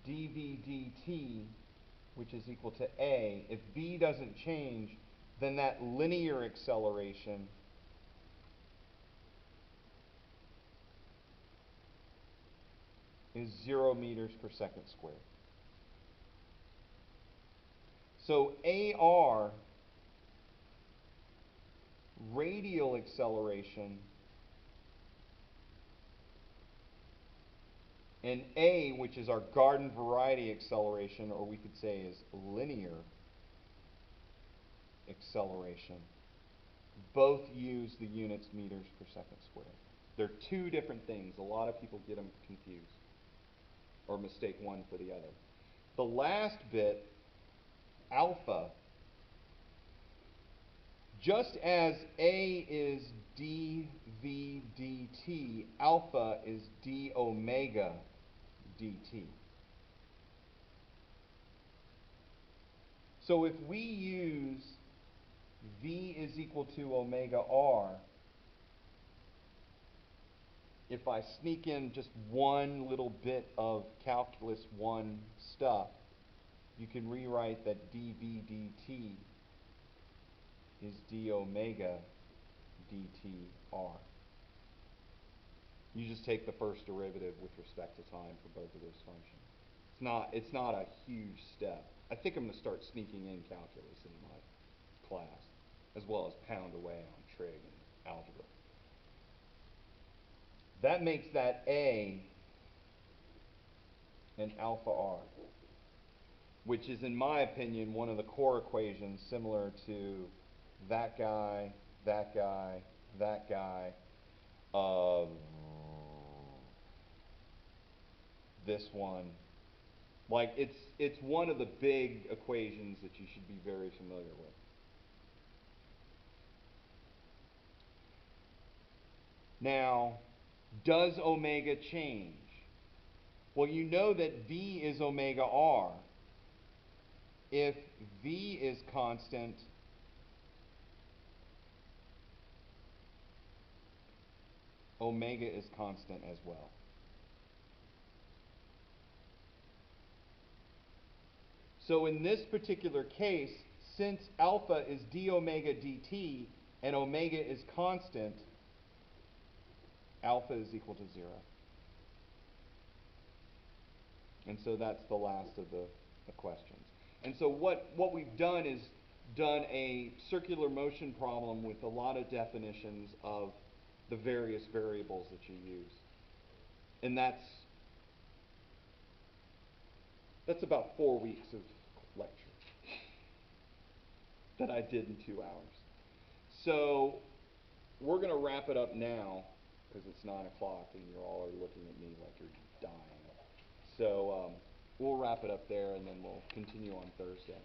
dv dt, which is equal to a, if v doesn't change, then that linear acceleration is 0 meters per second squared. So AR, radial acceleration, and A, which is our garden variety acceleration, or we could say is linear acceleration, both use the units meters per second squared. They're two different things. A lot of people get them confused or mistake one for the other. The last bit, alpha, just as A is dv dt, alpha is d omega dt. So if we use v is equal to omega r, if I sneak in just one little bit of calculus 1 stuff, you can rewrite that dv dt is d omega dt r. You just take the first derivative with respect to time for both of those functions. It's not a huge step. I think I'm going to start sneaking in calculus in my class, as well as pound away on trig and algebra. That makes that A and alpha r, which is, in my opinion, one of the core equations similar to that guy, that guy, that guy, this one. Like, it's one of the big equations that you should be very familiar with. Now, does omega change? Well, you know that v is omega r. If v is constant, omega is constant as well. So in this particular case, since alpha is d omega dt and omega is constant, alpha is equal to 0. And so that's the last of the questions. And so what we've done is done a circular motion problem with a lot of definitions of the various variables that you use. And that's about 4 weeks of lecture that I did in 2 hours. So we're going to wrap it up now because it's 9 o'clock and you're all already looking at me like you're dying. So we'll wrap it up there and then we'll continue on Thursday.